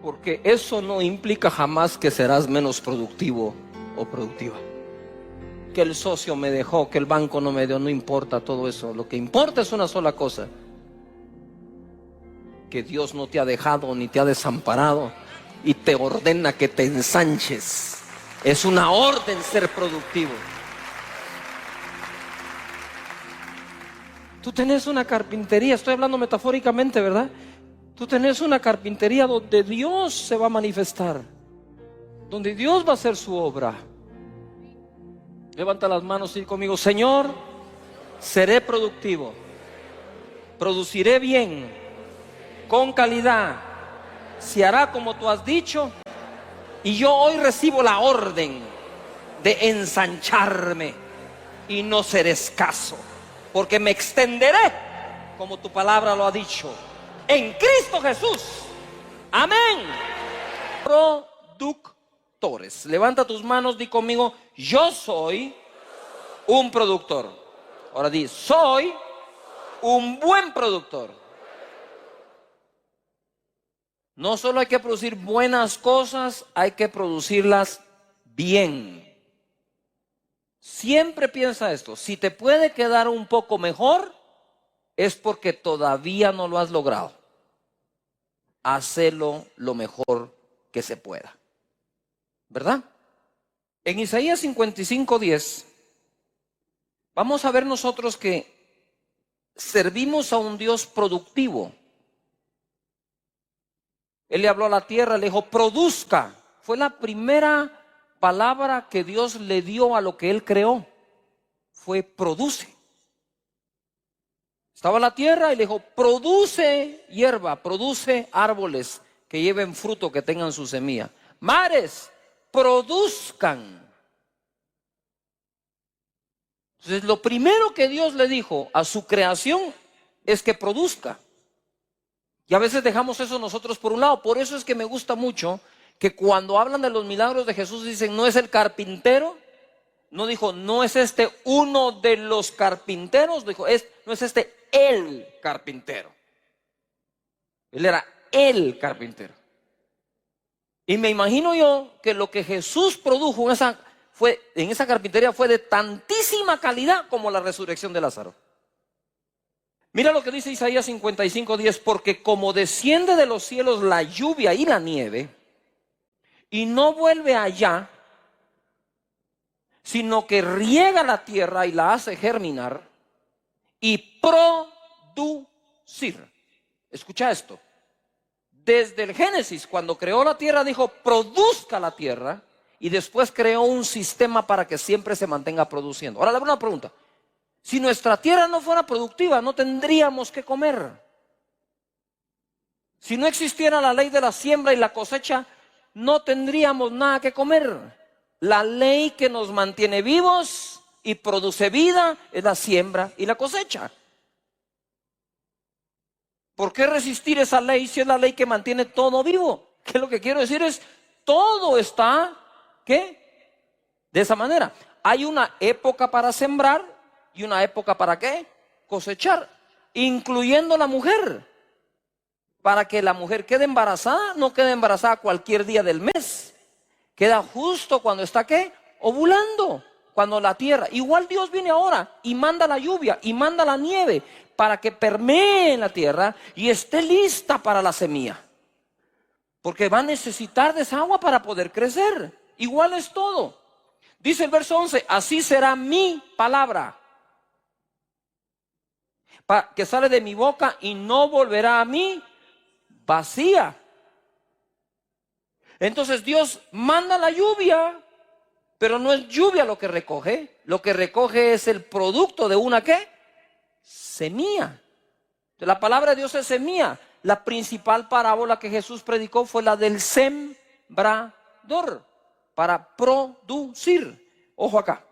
porque eso no implica jamás que serás menos productivo o productiva. Que el socio me dejó, que el banco no me dio, no importa todo eso. Lo que importa es una sola cosa: que Dios no te ha dejado ni te ha desamparado, y te ordena que te ensanches. Es una orden ser productivo. Tú tenés una carpintería, estoy hablando metafóricamente, ¿verdad? Tú tenés una carpintería donde Dios se va a manifestar, donde Dios va a hacer su obra. Levanta las manos y di conmigo: Señor, seré productivo produciré bien, con calidad, se hará como tú has dicho, y yo hoy recibo la orden de ensancharme y no seré escaso, porque me extenderé como tu palabra lo ha dicho, en Cristo Jesús. Amén. Productores, levanta tus manos, di conmigo, yo soy un productor. Ahora di, soy un buen productor. No solo hay que producir buenas cosas, hay que producirlas bien. Siempre piensa esto, si te puede quedar un poco mejor, es porque todavía no lo has logrado. Hacelo lo mejor que se pueda. ¿Verdad? En Isaías 55:10, vamos a ver nosotros que servimos a un Dios productivo. Él le habló a la tierra, le dijo, produzca. Fue la primera palabra que Dios le dio a lo que Él creó. Fue produce. Estaba la tierra y le dijo, produce hierba, produce árboles que lleven fruto, que tengan su semilla. Mares, produzcan. Entonces, lo primero que Dios le dijo a su creación es que produzca. Y a veces dejamos eso nosotros por un lado. Por eso es que me gusta mucho que cuando hablan de los milagros de Jesús dicen, no es el carpintero. No dijo, no es este uno de los carpinteros. Dijo, no es este el carpintero. Él era el carpintero. Y me imagino yo que lo que Jesús produjo en esa carpintería fue de tantísima calidad como la resurrección de Lázaro. Mira lo que dice Isaías 55:10, porque como desciende de los cielos la lluvia y la nieve, y no vuelve allá, sino que riega la tierra y la hace germinar y producir. Escucha esto. Desde el Génesis, cuando creó la tierra, dijo, produzca la tierra, y después creó un sistema para que siempre se mantenga produciendo. Ahora le hago una pregunta. Si nuestra tierra no fuera productiva, no tendríamos que comer. Si no existiera la ley de la siembra y la cosecha, no tendríamos nada que comer. La ley que nos mantiene vivos y produce vida es la siembra y la cosecha. ¿Por qué resistir esa ley si es la ley que mantiene todo vivo? Que lo que quiero decir es, todo está, ¿qué? De esa manera. Hay una época para sembrar y una época para ¿qué? Cosechar, incluyendo la mujer. Para que la mujer quede embarazada, no quede embarazada cualquier día del mes. Queda justo cuando está ¿qué? Ovulando. Cuando la tierra, igual Dios viene ahora y manda la lluvia y manda la nieve para que permee en la tierra y esté lista para la semilla. Porque va a necesitar de esa agua para poder crecer. Igual es todo. Dice el verso 11, así será mi palabra que sale de mi boca y no volverá a mí vacía. Entonces Dios manda la lluvia, pero no es lluvia lo que recoge. Lo que recoge es el producto de una ¿qué? Semilla. La palabra de Dios es semilla. La principal parábola que Jesús predicó fue la del sembrador, para producir. Ojo acá.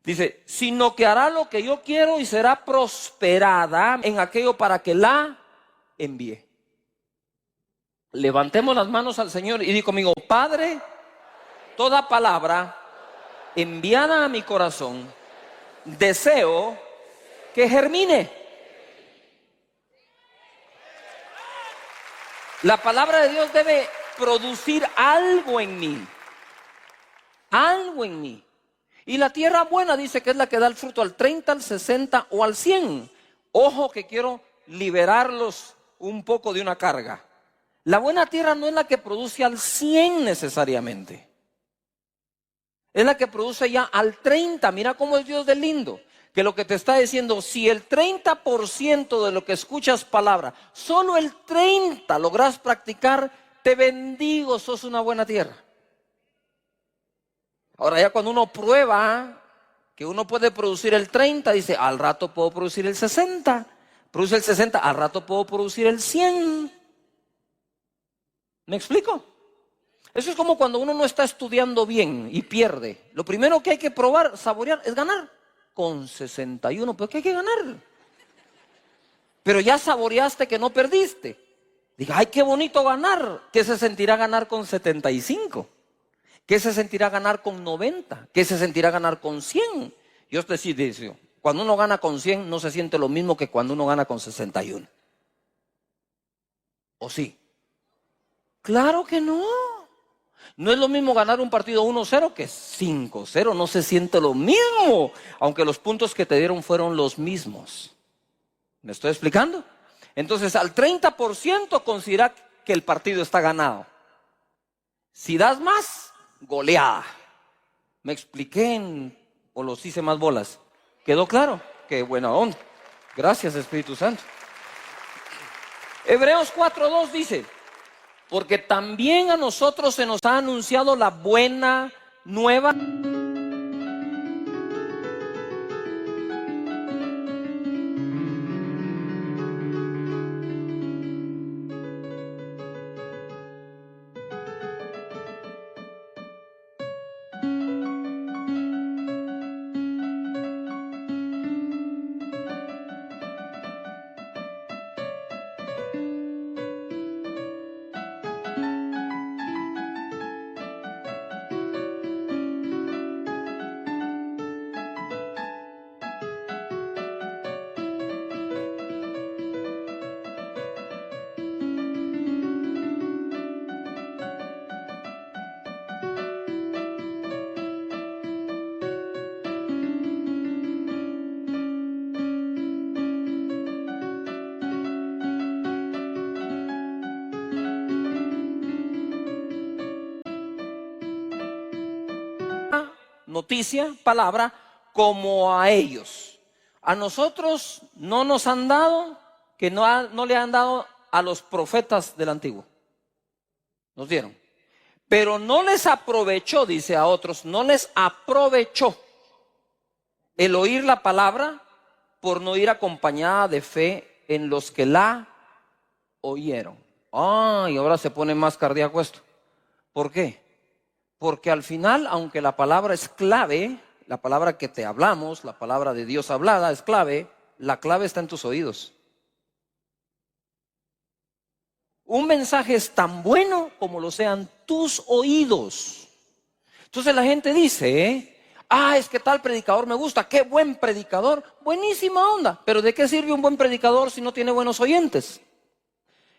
Dice, sino que hará lo que yo quiero y será prosperada en aquello para que la envíe. Levantemos las manos al Señor y di conmigo, Padre, toda palabra enviada a mi corazón, deseo que germine. La palabra de Dios debe producir algo en mí. Algo en mí. Y la tierra buena dice que es la que da el fruto al 30, al 60 o al 100. Ojo que quiero liberarlos un poco de una carga. La buena tierra no es la que produce al 100 necesariamente. Es la que produce ya al 30. Mira cómo es Dios de lindo. Que lo que te está diciendo, si el 30% de lo que escuchas palabra, solo el 30% logras practicar, te bendigo, sos una buena tierra. Ahora ya cuando uno prueba que uno puede producir el 30, dice, al rato puedo producir el 60. produce el 60, al rato puedo producir el 100. ¿Me explico? Eso es como cuando uno no está estudiando bien y pierde. Lo primero que hay que probar, saborear, es ganar. Con 61, pero ¿qué hay que ganar? Pero ya saboreaste que no perdiste. Diga, ay, qué bonito ganar. ¿Qué se sentirá ganar con 75? ¿Qué se sentirá ganar con 90? ¿Qué se sentirá ganar con 100? Yo te digo, cuando uno gana con 100 no se siente lo mismo que cuando uno gana con 61. ¿O sí? Claro que no. No es lo mismo ganar un partido 1-0 que 5-0. No se siente lo mismo, aunque los puntos que te dieron fueron los mismos. ¿Me estoy explicando? Entonces, al 30% considera que el partido está ganado. Si das más, goleada. ¿Me expliqué o los hice más bolas? ¿Quedó claro? Qué buena onda. Gracias, Espíritu Santo. Hebreos 4:2 dice, porque también a nosotros se nos ha anunciado la buena nueva. Noticia, palabra, como a ellos. A nosotros no nos han dado, que no le han dado a los profetas del antiguo. Nos dieron. Pero no les aprovechó, dice a otros, no les aprovechó el oír la palabra por no ir acompañada de fe en los que la oyeron. Y ahora se pone más cardíaco esto. ¿Por qué? Porque al final, aunque la palabra es clave, la palabra que te hablamos, la palabra de Dios hablada es clave, la clave está en tus oídos. Un mensaje es tan bueno como lo sean tus oídos. Entonces la gente dice, es que tal predicador me gusta, qué buen predicador, buenísima onda. Pero ¿de qué sirve un buen predicador si no tiene buenos oyentes?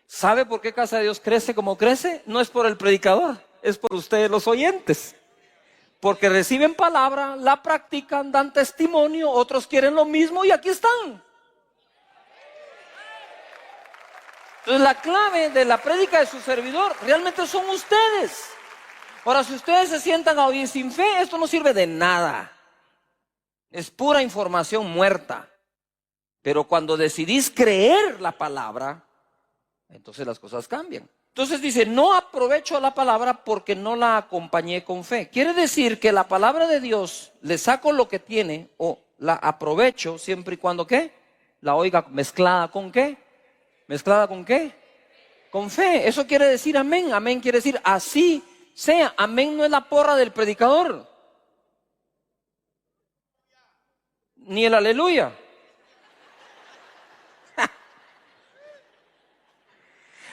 ¿Sabe por qué Casa de Dios crece como crece? No es por el predicador, es por ustedes los oyentes. Porque reciben palabra, la practican, dan testimonio, otros quieren lo mismo y aquí están. Entonces la clave de la prédica de su servidor realmente son ustedes. Ahora, si ustedes se sientan a oír sin fe, esto no sirve de nada. Es pura información muerta. Pero cuando decidís creer la palabra, entonces las cosas cambian. Entonces dice, no aprovecho la palabra porque no la acompañé con fe. Quiere decir que la palabra de Dios le saco lo que tiene o la aprovecho siempre y cuando ¿qué? La oiga mezclada con ¿qué? ¿Mezclada con qué? Con fe. Eso quiere decir amén. Amén quiere decir así sea. Amén no es la porra del predicador. Ni el aleluya.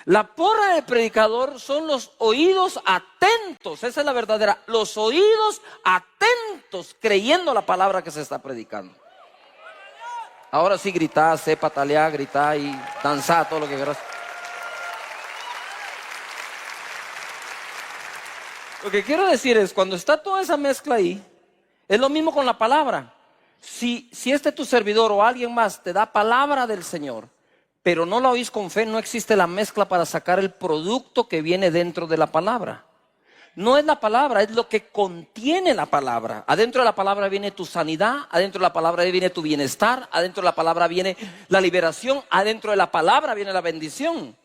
La porra del predicador son los oídos atentos, esa es la verdadera, los oídos atentos creyendo la palabra que se está predicando. Ahora sí gritá, sé patalear, gritá y danzá, todo lo que quieras. Lo que quiero decir es, cuando está toda esa mezcla ahí, es lo mismo con la palabra. Si tu servidor o alguien más te da palabra del Señor, pero no la oís con fe, no existe la mezcla para sacar el producto que viene dentro de la palabra. No es la palabra, es lo que contiene la palabra. Adentro de la palabra viene tu sanidad, adentro de la palabra viene tu bienestar, adentro de la palabra viene la liberación, adentro de la palabra viene la bendición.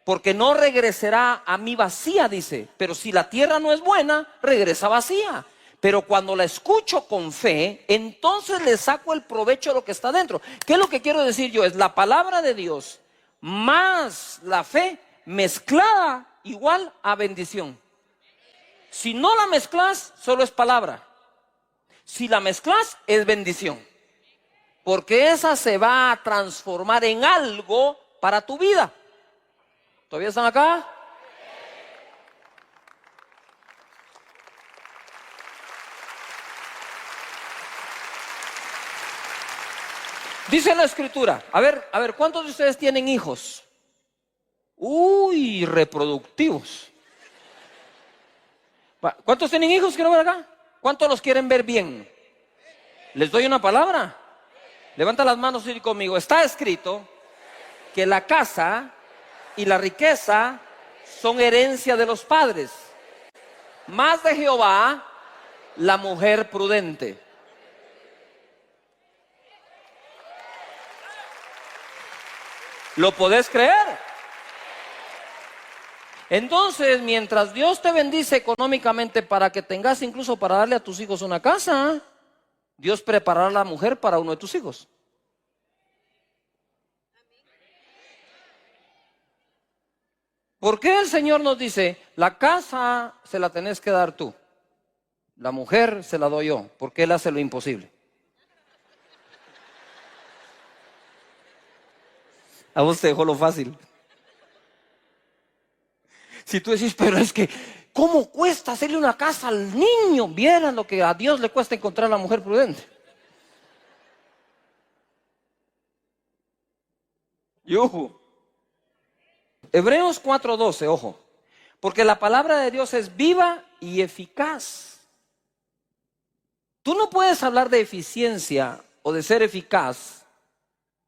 Porque no regresará a mí vacía, dice, pero si la tierra no es buena, regresa vacía. Pero cuando la escucho con fe, entonces le saco el provecho a lo que está dentro. ¿Qué es lo que quiero decir yo? Es la palabra de Dios más la fe mezclada igual a bendición. Si no la mezclas, solo es palabra. Si la mezclas, es bendición. Porque esa se va a transformar en algo para tu vida. ¿Todavía están acá? Dice la escritura, a ver, ¿cuántos de ustedes tienen hijos? Uy, reproductivos. ¿Cuántos tienen hijos? Quiero ver acá. ¿Cuántos los quieren ver bien? ¿Les doy una palabra? Levanta las manos y di conmigo. Está escrito que la casa y la riqueza son herencia de los padres, más de Jehová la mujer prudente. ¿Lo podés creer? Entonces, mientras Dios te bendice económicamente para que tengas incluso para darle a tus hijos una casa, Dios preparará a la mujer para uno de tus hijos. ¿Por qué el Señor nos dice, la casa se la tenés que dar tú, la mujer se la doy yo? Porque Él hace lo imposible. A vos te dejó lo fácil. Si tú decís, pero es que, ¿cómo cuesta hacerle una casa al niño? Vieran lo que a Dios le cuesta encontrar a la mujer prudente. Y ojo, Hebreos 4:12, ojo, porque la palabra de Dios es viva y eficaz. Tú no puedes hablar de eficiencia o de ser eficaz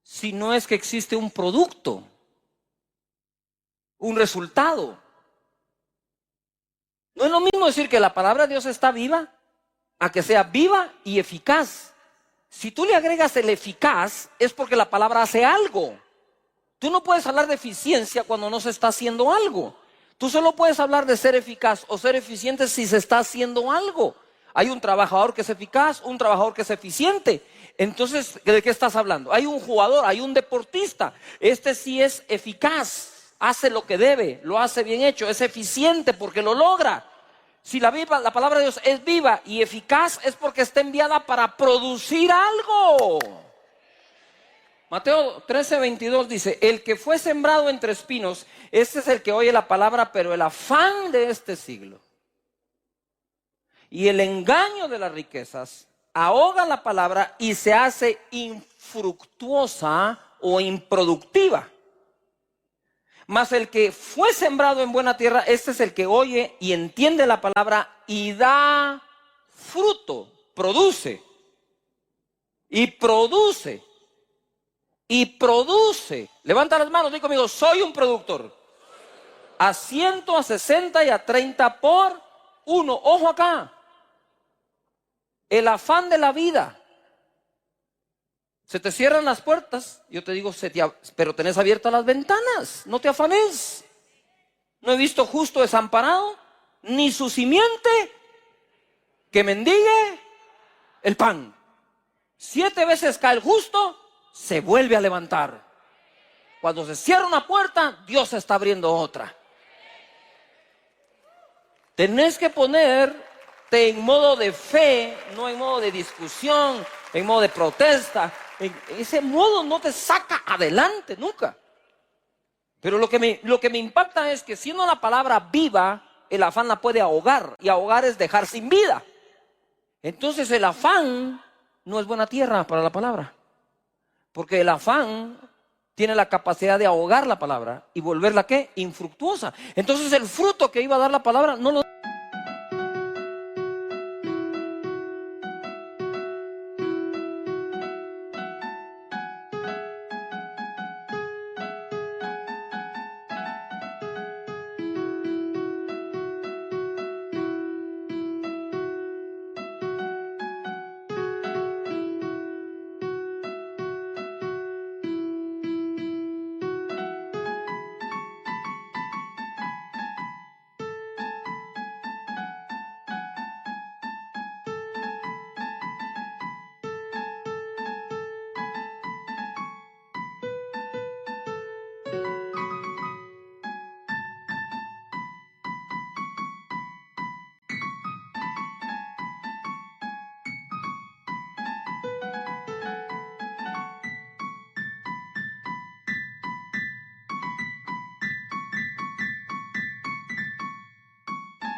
si no es que existe un producto, un resultado. No es lo mismo decir que la palabra de Dios está viva a que sea viva y eficaz. Si tú le agregas el eficaz, es porque la palabra hace algo. Tú no puedes hablar de eficiencia cuando no se está haciendo algo. Tú solo puedes hablar de ser eficaz o ser eficiente si se está haciendo algo. Hay un trabajador que es eficaz, un trabajador que es eficiente. Entonces, ¿de qué estás hablando? Hay un jugador, hay un deportista. Este sí es eficaz, hace lo que debe, lo hace bien hecho, es eficiente porque lo logra. Si la palabra de Dios es viva y eficaz, es porque está enviada para producir algo. Mateo 13:22 dice, el que fue sembrado entre espinos, este es el que oye la palabra, pero el afán de este siglo y el engaño de las riquezas ahoga la palabra y se hace infructuosa o improductiva. Mas el que fue sembrado en buena tierra, este es el que oye y entiende la palabra y da fruto, produce y produce. Y produce. Levanta las manos, di conmigo, soy un productor. A 100, a 60 y a 30 por uno. Ojo acá. El afán de la vida. Se te cierran las puertas. Yo te digo, pero tenés abiertas las ventanas. No te afanes. No he visto justo desamparado, ni su simiente que mendigue el pan. 7 veces cae el justo, se vuelve a levantar. Cuando se cierra una puerta, Dios está abriendo otra. Tenés que ponerte en modo de fe, no en modo de discusión, en modo de protesta. Ese modo no te saca adelante nunca. Pero lo que me impacta es que siendo la palabra viva, el afán la puede ahogar. Y ahogar es dejar sin vida. Entonces el afán no es buena tierra para la palabra. Porque el afán tiene la capacidad de ahogar la palabra y volverla, ¿qué? Infructuosa. Entonces el fruto que iba a dar la palabra no lo...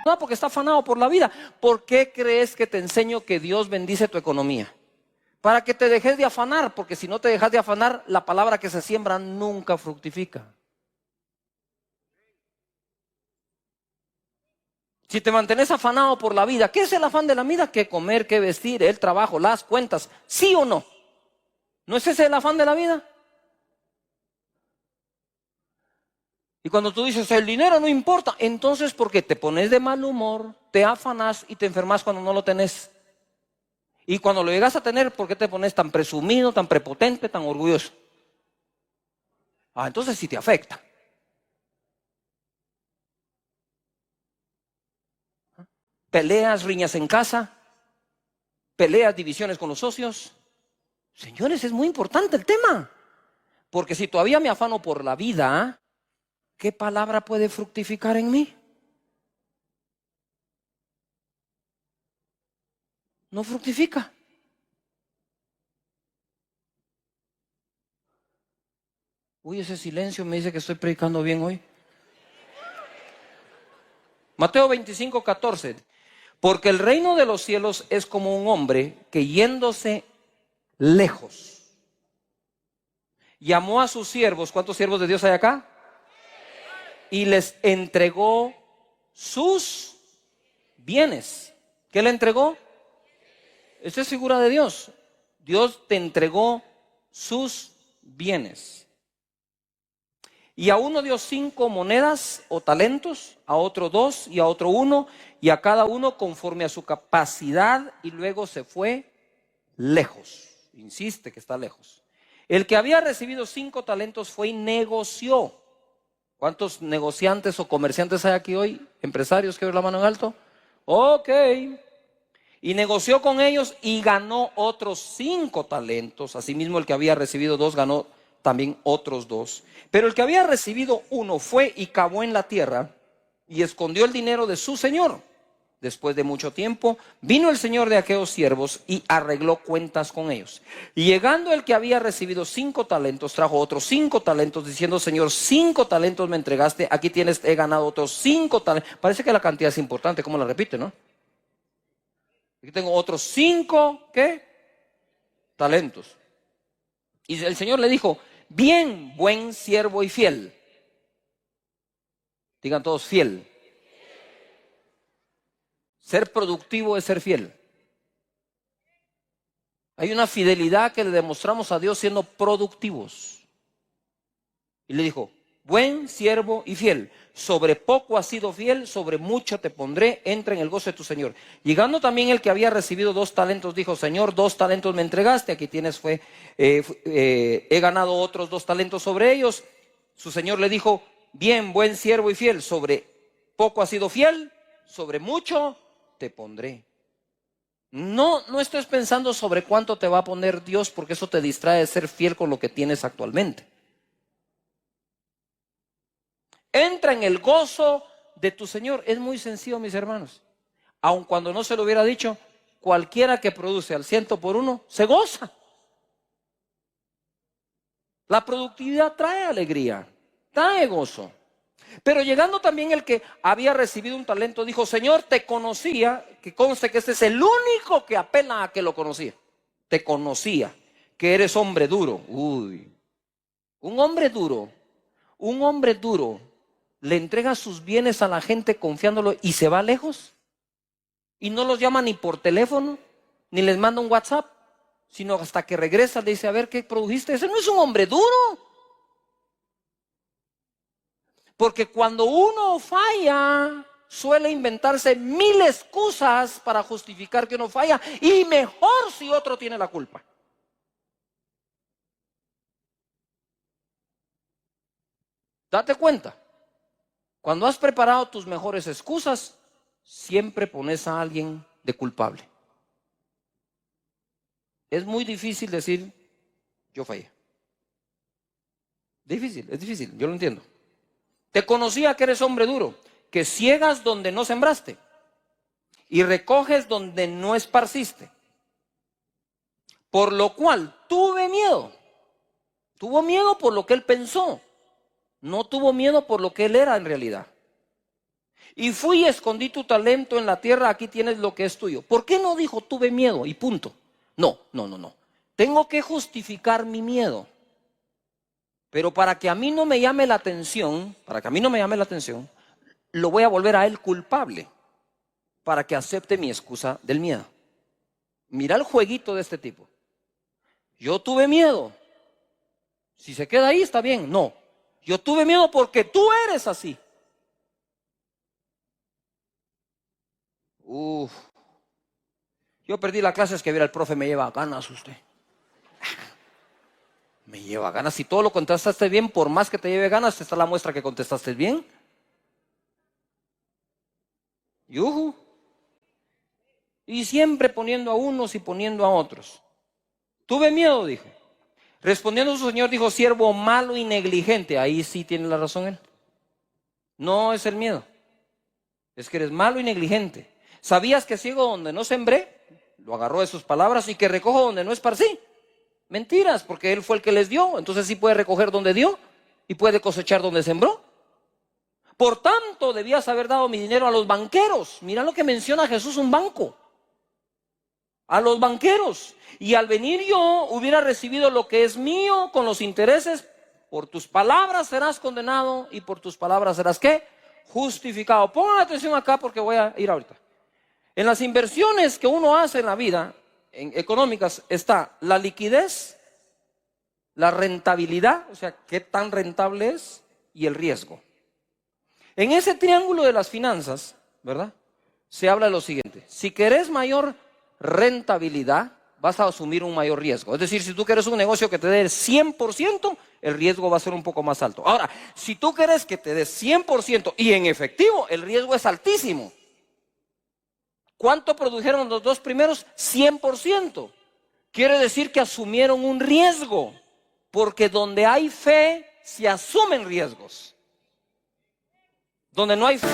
No, porque está afanado por la vida. ¿Por qué crees que te enseño que Dios bendice tu economía? Para que te dejes de afanar, porque si no te dejas de afanar, la palabra que se siembra nunca fructifica. Si te mantienes afanado por la vida, ¿qué es el afán de la vida? ¿Qué comer, qué vestir, el trabajo, las cuentas? ¿Sí o no? ¿No es ese el afán de la vida? Y cuando tú dices, el dinero no importa, entonces ¿por qué te pones de mal humor, te afanas y te enfermas cuando no lo tenés? Y cuando lo llegas a tener, ¿por qué te pones tan presumido, tan prepotente, tan orgulloso? Entonces sí te afecta. Peleas, riñas en casa, peleas, divisiones con los socios. Señores, es muy importante el tema. Porque si todavía me afano por la vida, ¿qué palabra puede fructificar en mí? No fructifica. Uy, ese silencio me dice que estoy predicando bien hoy. Mateo 25:14. Porque el reino de los cielos es como un hombre que yéndose lejos, llamó a sus siervos. ¿Cuántos siervos de Dios hay acá? Y les entregó sus bienes. ¿Qué le entregó? Esta es figura de Dios. Dios te entregó sus bienes. Y a uno dio 5 monedas o talentos, a otro 2 y a otro 1, y a cada uno conforme a su capacidad, y luego se fue lejos. Insiste que está lejos. El que había recibido 5 talentos fue y negoció. ¿Cuántos negociantes o comerciantes hay aquí hoy? Empresarios, que ver la mano en alto. Ok. Y negoció con ellos y ganó otros 5 talentos. Asimismo, el que había recibido 2 ganó también otros 2. Pero el que había recibido 1 fue y cavó en la tierra y escondió el dinero de su señor. Después de mucho tiempo, vino el señor de aquellos siervos y arregló cuentas con ellos. Y llegando el que había recibido 5 talentos, trajo otros 5 talentos, diciendo: Señor, 5 talentos me entregaste, aquí tienes, he ganado otros 5 talentos. Parece que la cantidad es importante, ¿cómo la repite, no? Aquí tengo otros 5, ¿qué? Talentos. Y el Señor le dijo: bien, buen siervo y fiel. Digan todos, fiel. Ser productivo es ser fiel. Hay una fidelidad que le demostramos a Dios siendo productivos. Y le dijo: buen siervo y fiel. Sobre poco has sido fiel, sobre mucho te pondré, entra en el gozo de tu Señor. Llegando también el que había recibido 2 talentos, dijo: Señor, 2 talentos me entregaste, aquí tienes, he ganado otros 2 talentos sobre ellos. Su Señor le dijo: bien, buen siervo y fiel, sobre poco has sido fiel, sobre mucho te pondré. No estés pensando sobre cuánto te va a poner Dios, porque eso te distrae de ser fiel con lo que tienes actualmente. Entra en el gozo de tu Señor. Es muy sencillo, mis hermanos. Aun cuando no se lo hubiera dicho, cualquiera que produce al 100 por 1 se goza. La productividad trae alegría, trae gozo. Pero llegando también el que había recibido un talento, dijo: Señor, te conocía, que conste que este es el único que apela a que lo conocía. Te conocía, que eres hombre duro. Uy, un hombre duro le entrega sus bienes a la gente confiándolo y se va lejos. Y no los llama ni por teléfono, ni les manda un WhatsApp, sino hasta que regresa le dice: a ver, ¿qué produjiste? Ese no es un hombre duro. Porque cuando uno falla, suele inventarse 1000 excusas para justificar que uno falla, y mejor si otro tiene la culpa. Date cuenta, cuando has preparado tus mejores excusas, siempre pones a alguien de culpable. Es muy difícil decir: yo fallé. Es difícil, yo lo entiendo. Te conocía que eres hombre duro, que ciegas donde no sembraste y recoges donde no esparciste. Por lo cual tuve miedo. Tuvo miedo por lo que él pensó. No tuvo miedo por lo que él era en realidad. Y fui y escondí tu talento en la tierra, aquí tienes lo que es tuyo. ¿Por qué no dijo tuve miedo y punto? No. Tengo que justificar mi miedo. Pero para que a mí no me llame la atención, lo voy a volver a él culpable para que acepte mi excusa del miedo. Mira el jueguito de este tipo. Yo tuve miedo. Si se queda ahí está bien. No, yo tuve miedo porque tú eres así. Yo perdí la clase, es que mira, el profe me lleva ganas usted. Me lleva ganas. Si todo lo contestaste bien, por más que te lleve ganas, está la muestra que contestaste bien. Yuhu. Y siempre poniendo a unos y poniendo a otros. Tuve miedo, dijo. Respondiendo su señor, dijo, siervo malo y negligente. Ahí sí tiene la razón él. No es el miedo. Es que eres malo y negligente. ¿Sabías que ciego donde no sembré? Lo agarró de sus palabras. Y que recojo donde no esparcí. Mentiras, porque él fue el que les dio. Entonces sí puede recoger donde dio y puede cosechar donde sembró. Por tanto, debías haber dado mi dinero a los banqueros. Mira lo que menciona Jesús, un banco. A los banqueros. Y al venir yo hubiera recibido lo que es mío con los intereses. Por tus palabras serás condenado y por tus palabras serás ¿qué? Justificado. Pongan atención acá porque voy a ir ahorita. En las inversiones que uno hace en la vida, económicas, está la liquidez, la rentabilidad, o sea, qué tan rentable es, y el riesgo. En ese triángulo de las finanzas, ¿verdad? Se habla de lo siguiente: si querés mayor rentabilidad, vas a asumir un mayor riesgo. Es decir, si tú quieres un negocio que te dé el 100%, el riesgo va a ser un poco más alto. Ahora, si tú quieres que te dé 100% y en efectivo, el riesgo es altísimo. ¿Cuánto produjeron los dos primeros? 100%. Quiere decir que asumieron un riesgo, porque donde hay fe, se asumen riesgos. Donde no hay fe.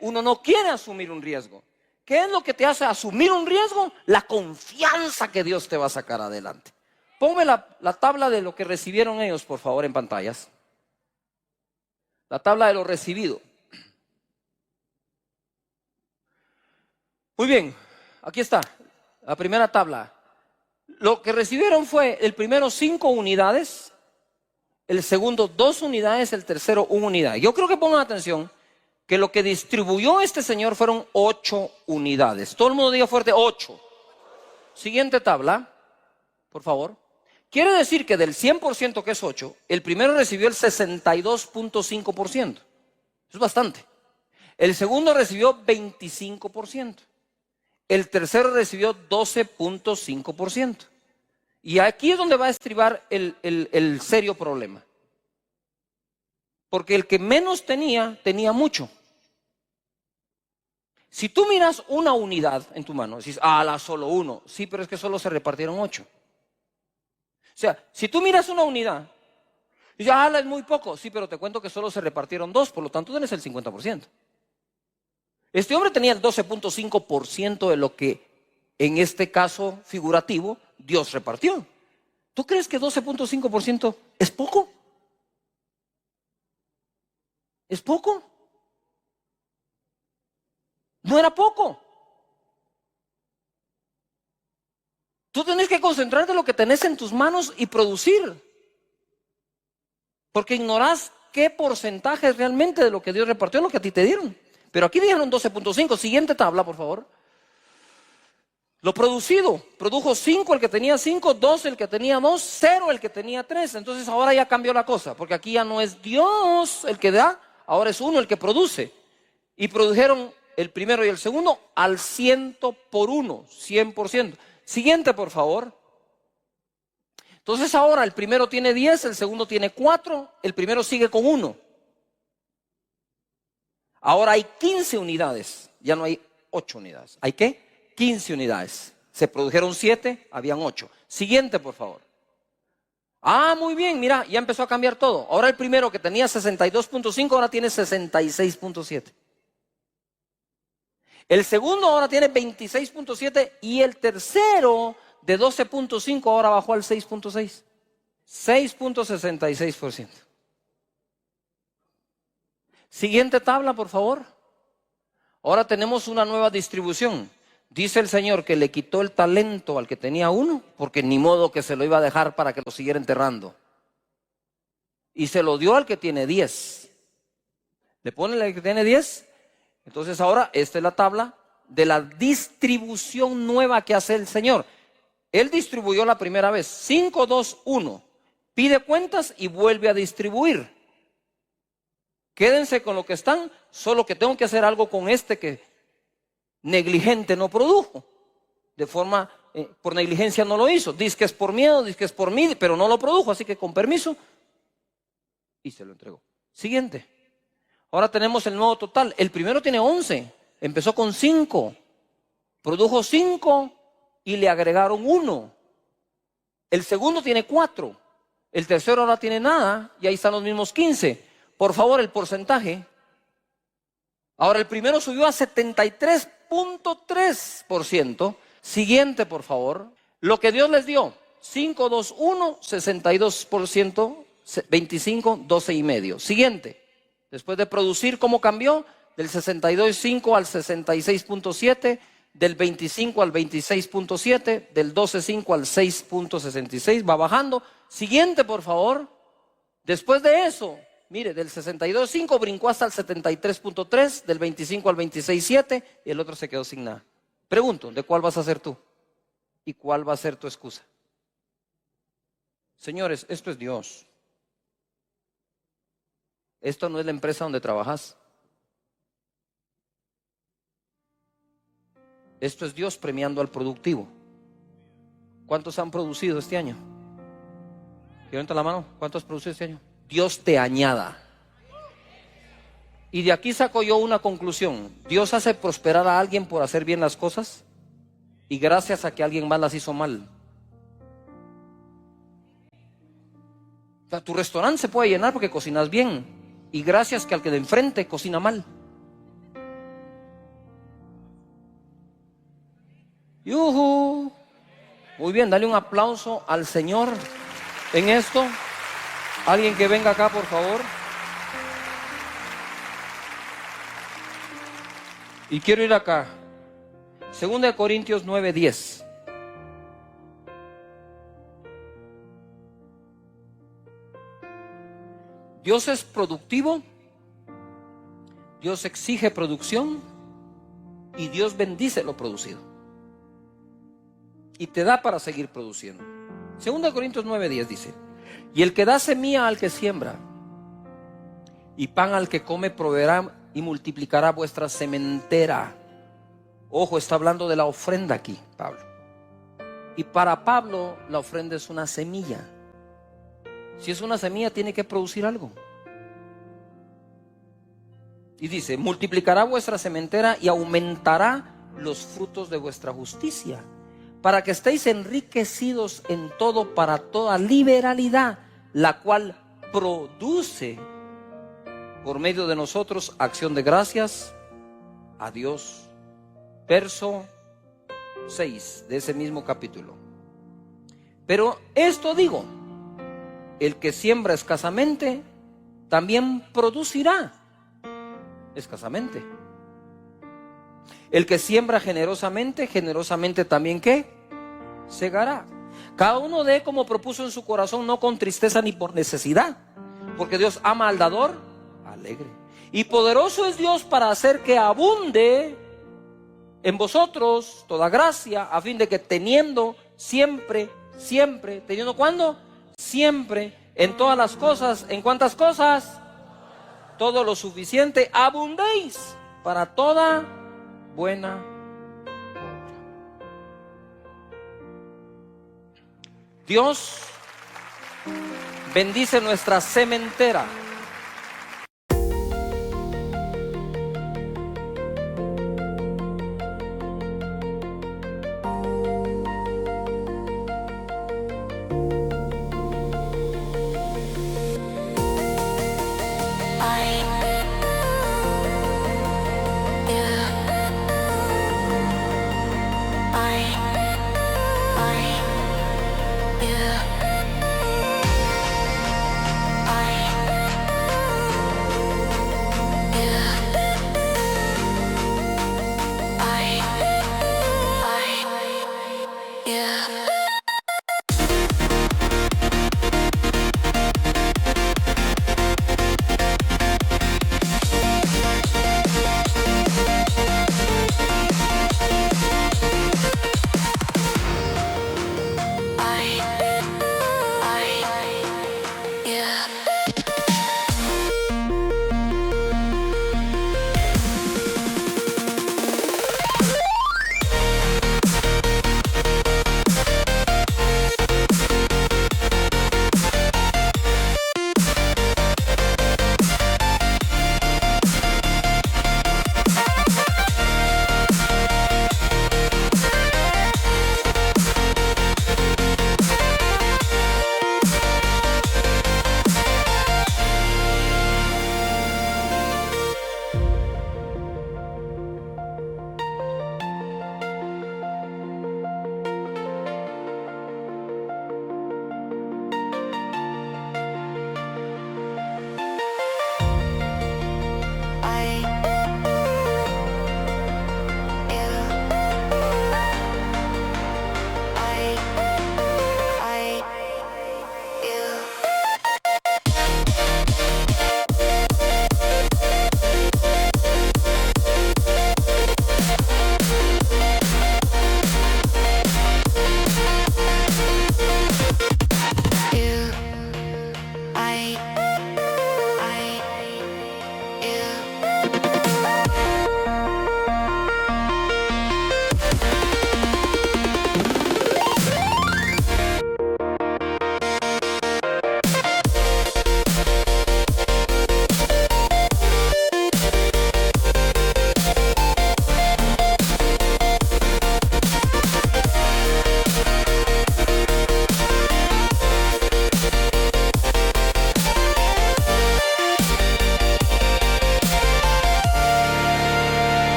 Uno no quiere asumir un riesgo. ¿Qué es lo que te hace asumir un riesgo? La confianza que Dios te va a sacar adelante. Ponme la tabla de lo que recibieron ellos, por favor, en pantallas. La tabla de lo recibido. Muy bien, aquí está, la primera tabla. Lo que recibieron fue el primero 5 unidades, el segundo 2 unidades, el tercero 1 unidad. Yo creo que pongan atención que lo que distribuyó este señor fueron 8 unidades. Todo el mundo diga fuerte, 8. Siguiente tabla, por favor. Quiere decir que del 100% que es 8, el primero recibió el 62.5%. Es bastante. El segundo recibió 25%. El tercero recibió 12.5%. Y aquí es donde va a estribar el serio problema. Porque el que menos tenía mucho. Si tú miras una unidad en tu mano, decís, solo 1. Sí, pero es que solo se repartieron 8. O sea, si tú miras una unidad, dices, es muy poco. Sí, pero te cuento que solo se repartieron 2, por lo tanto tienes el 50%. Este hombre tenía el 12.5% de lo que, en este caso figurativo, Dios repartió. ¿Tú crees que 12.5% es poco? ¿Es poco? No era poco. Tú tenés que concentrarte en lo que tenés en tus manos y producir. Porque ignorás qué porcentaje realmente de lo que Dios repartió es lo que a ti te dieron. Pero aquí dijeron 12.5. Siguiente tabla, por favor. Lo producido, produjo 5 el que tenía 5, 2 el que tenía 2, 0 el que tenía 3. Entonces ahora ya cambió la cosa, porque aquí ya no es Dios el que da, ahora es uno el que produce. Y produjeron el primero y el segundo al 100 por 1, 100%. Siguiente, por favor. Entonces ahora el primero tiene 10, el segundo tiene 4, el primero sigue con 1. Ahora hay 15 unidades, ya no hay 8 unidades. ¿Hay qué? 15 unidades. Se produjeron 7, habían 8. Siguiente, por favor. Ah, muy bien, mira, ya empezó a cambiar todo. Ahora el primero que tenía 62.5 ahora tiene 66.7. El segundo ahora tiene 26.7 y el tercero de 12.5 ahora bajó al 6.6. 6.66%. Siguiente tabla, por favor. Ahora tenemos una nueva distribución. Dice el Señor que le quitó el talento al que tenía 1, porque ni modo que se lo iba a dejar para que lo siguiera enterrando. Y se lo dio al que tiene 10. ¿Le pone al que tiene 10? Entonces ahora esta es la tabla de la distribución nueva que hace el Señor. Él distribuyó la primera vez, 5, 2, 1. Pide cuentas y vuelve a distribuir. Quédense con lo que están, solo que tengo que hacer algo con este que negligente no produjo. De forma, por negligencia no lo hizo. Dice que es por miedo, dice que es por mí, pero no lo produjo, así que con permiso. Y se lo entregó. Siguiente. Ahora tenemos el nuevo total. El primero tiene 11, empezó con 5, produjo 5 y le agregaron 1. El segundo tiene 4, el tercero ahora tiene nada y ahí están los mismos 15. Por favor, el porcentaje. Ahora el primero subió a 73.3%. Siguiente, por favor. Lo que Dios les dio, 5, 2, 1, 62%, 25, 12,5. Siguiente. Después de producir, ¿cómo cambió? Del 62.5 al 66.7, del 25 al 26.7, del 12.5 al 6.66, va bajando. Siguiente, por favor. Después de eso, mire, del 62.5 brincó hasta el 73.3, del 25 al 26.7 y el otro se quedó sin nada. Pregunto, ¿de cuál vas a ser tú? ¿Y cuál va a ser tu excusa? Señores, esto es Dios. Esto no es la empresa donde trabajas. Esto es Dios premiando al productivo. ¿Cuántos han producido este año? Levanta la mano. ¿Cuántos has producido este año? Dios te añada. Y de aquí saco yo una conclusión. Dios hace prosperar a alguien por hacer bien las cosas y gracias a que alguien más las hizo mal. O sea, tu restaurante se puede llenar porque cocinas bien y gracias que al que de enfrente cocina mal. ¡Yujú! Muy bien, dale un aplauso al Señor en esto. Alguien que venga acá, por favor. Y quiero ir acá. 2 Corintios 9:10. Dios es productivo, Dios exige producción y Dios bendice lo producido. Y te da para seguir produciendo. 2 Corintios 9:10 dice: y el que da semilla al que siembra y pan al que come proveerá y multiplicará vuestra sementera. Ojo, está hablando de la ofrenda aquí, Pablo. Y para Pablo la ofrenda es una semilla. Si es una semilla tiene que producir algo. Y dice: multiplicará vuestra sementera y aumentará los frutos de vuestra justicia, para que estéis enriquecidos en todo para toda liberalidad, la cual produce por medio de nosotros acción de gracias a Dios. Verso 6 de ese mismo capítulo. Pero esto digo: el que siembra escasamente también producirá escasamente. El que siembra generosamente, generosamente también ¿qué? Segará. Cada uno dé como propuso en su corazón, no con tristeza ni por necesidad, porque Dios ama al dador alegre. Y poderoso es Dios para hacer que abunde en vosotros toda gracia, a fin de que teniendo siempre, ¿teniendo cuándo? Siempre, en todas las cosas. ¿En cuántas cosas? Todo lo suficiente, abundéis para toda buena obra. Dios bendice nuestra sementera.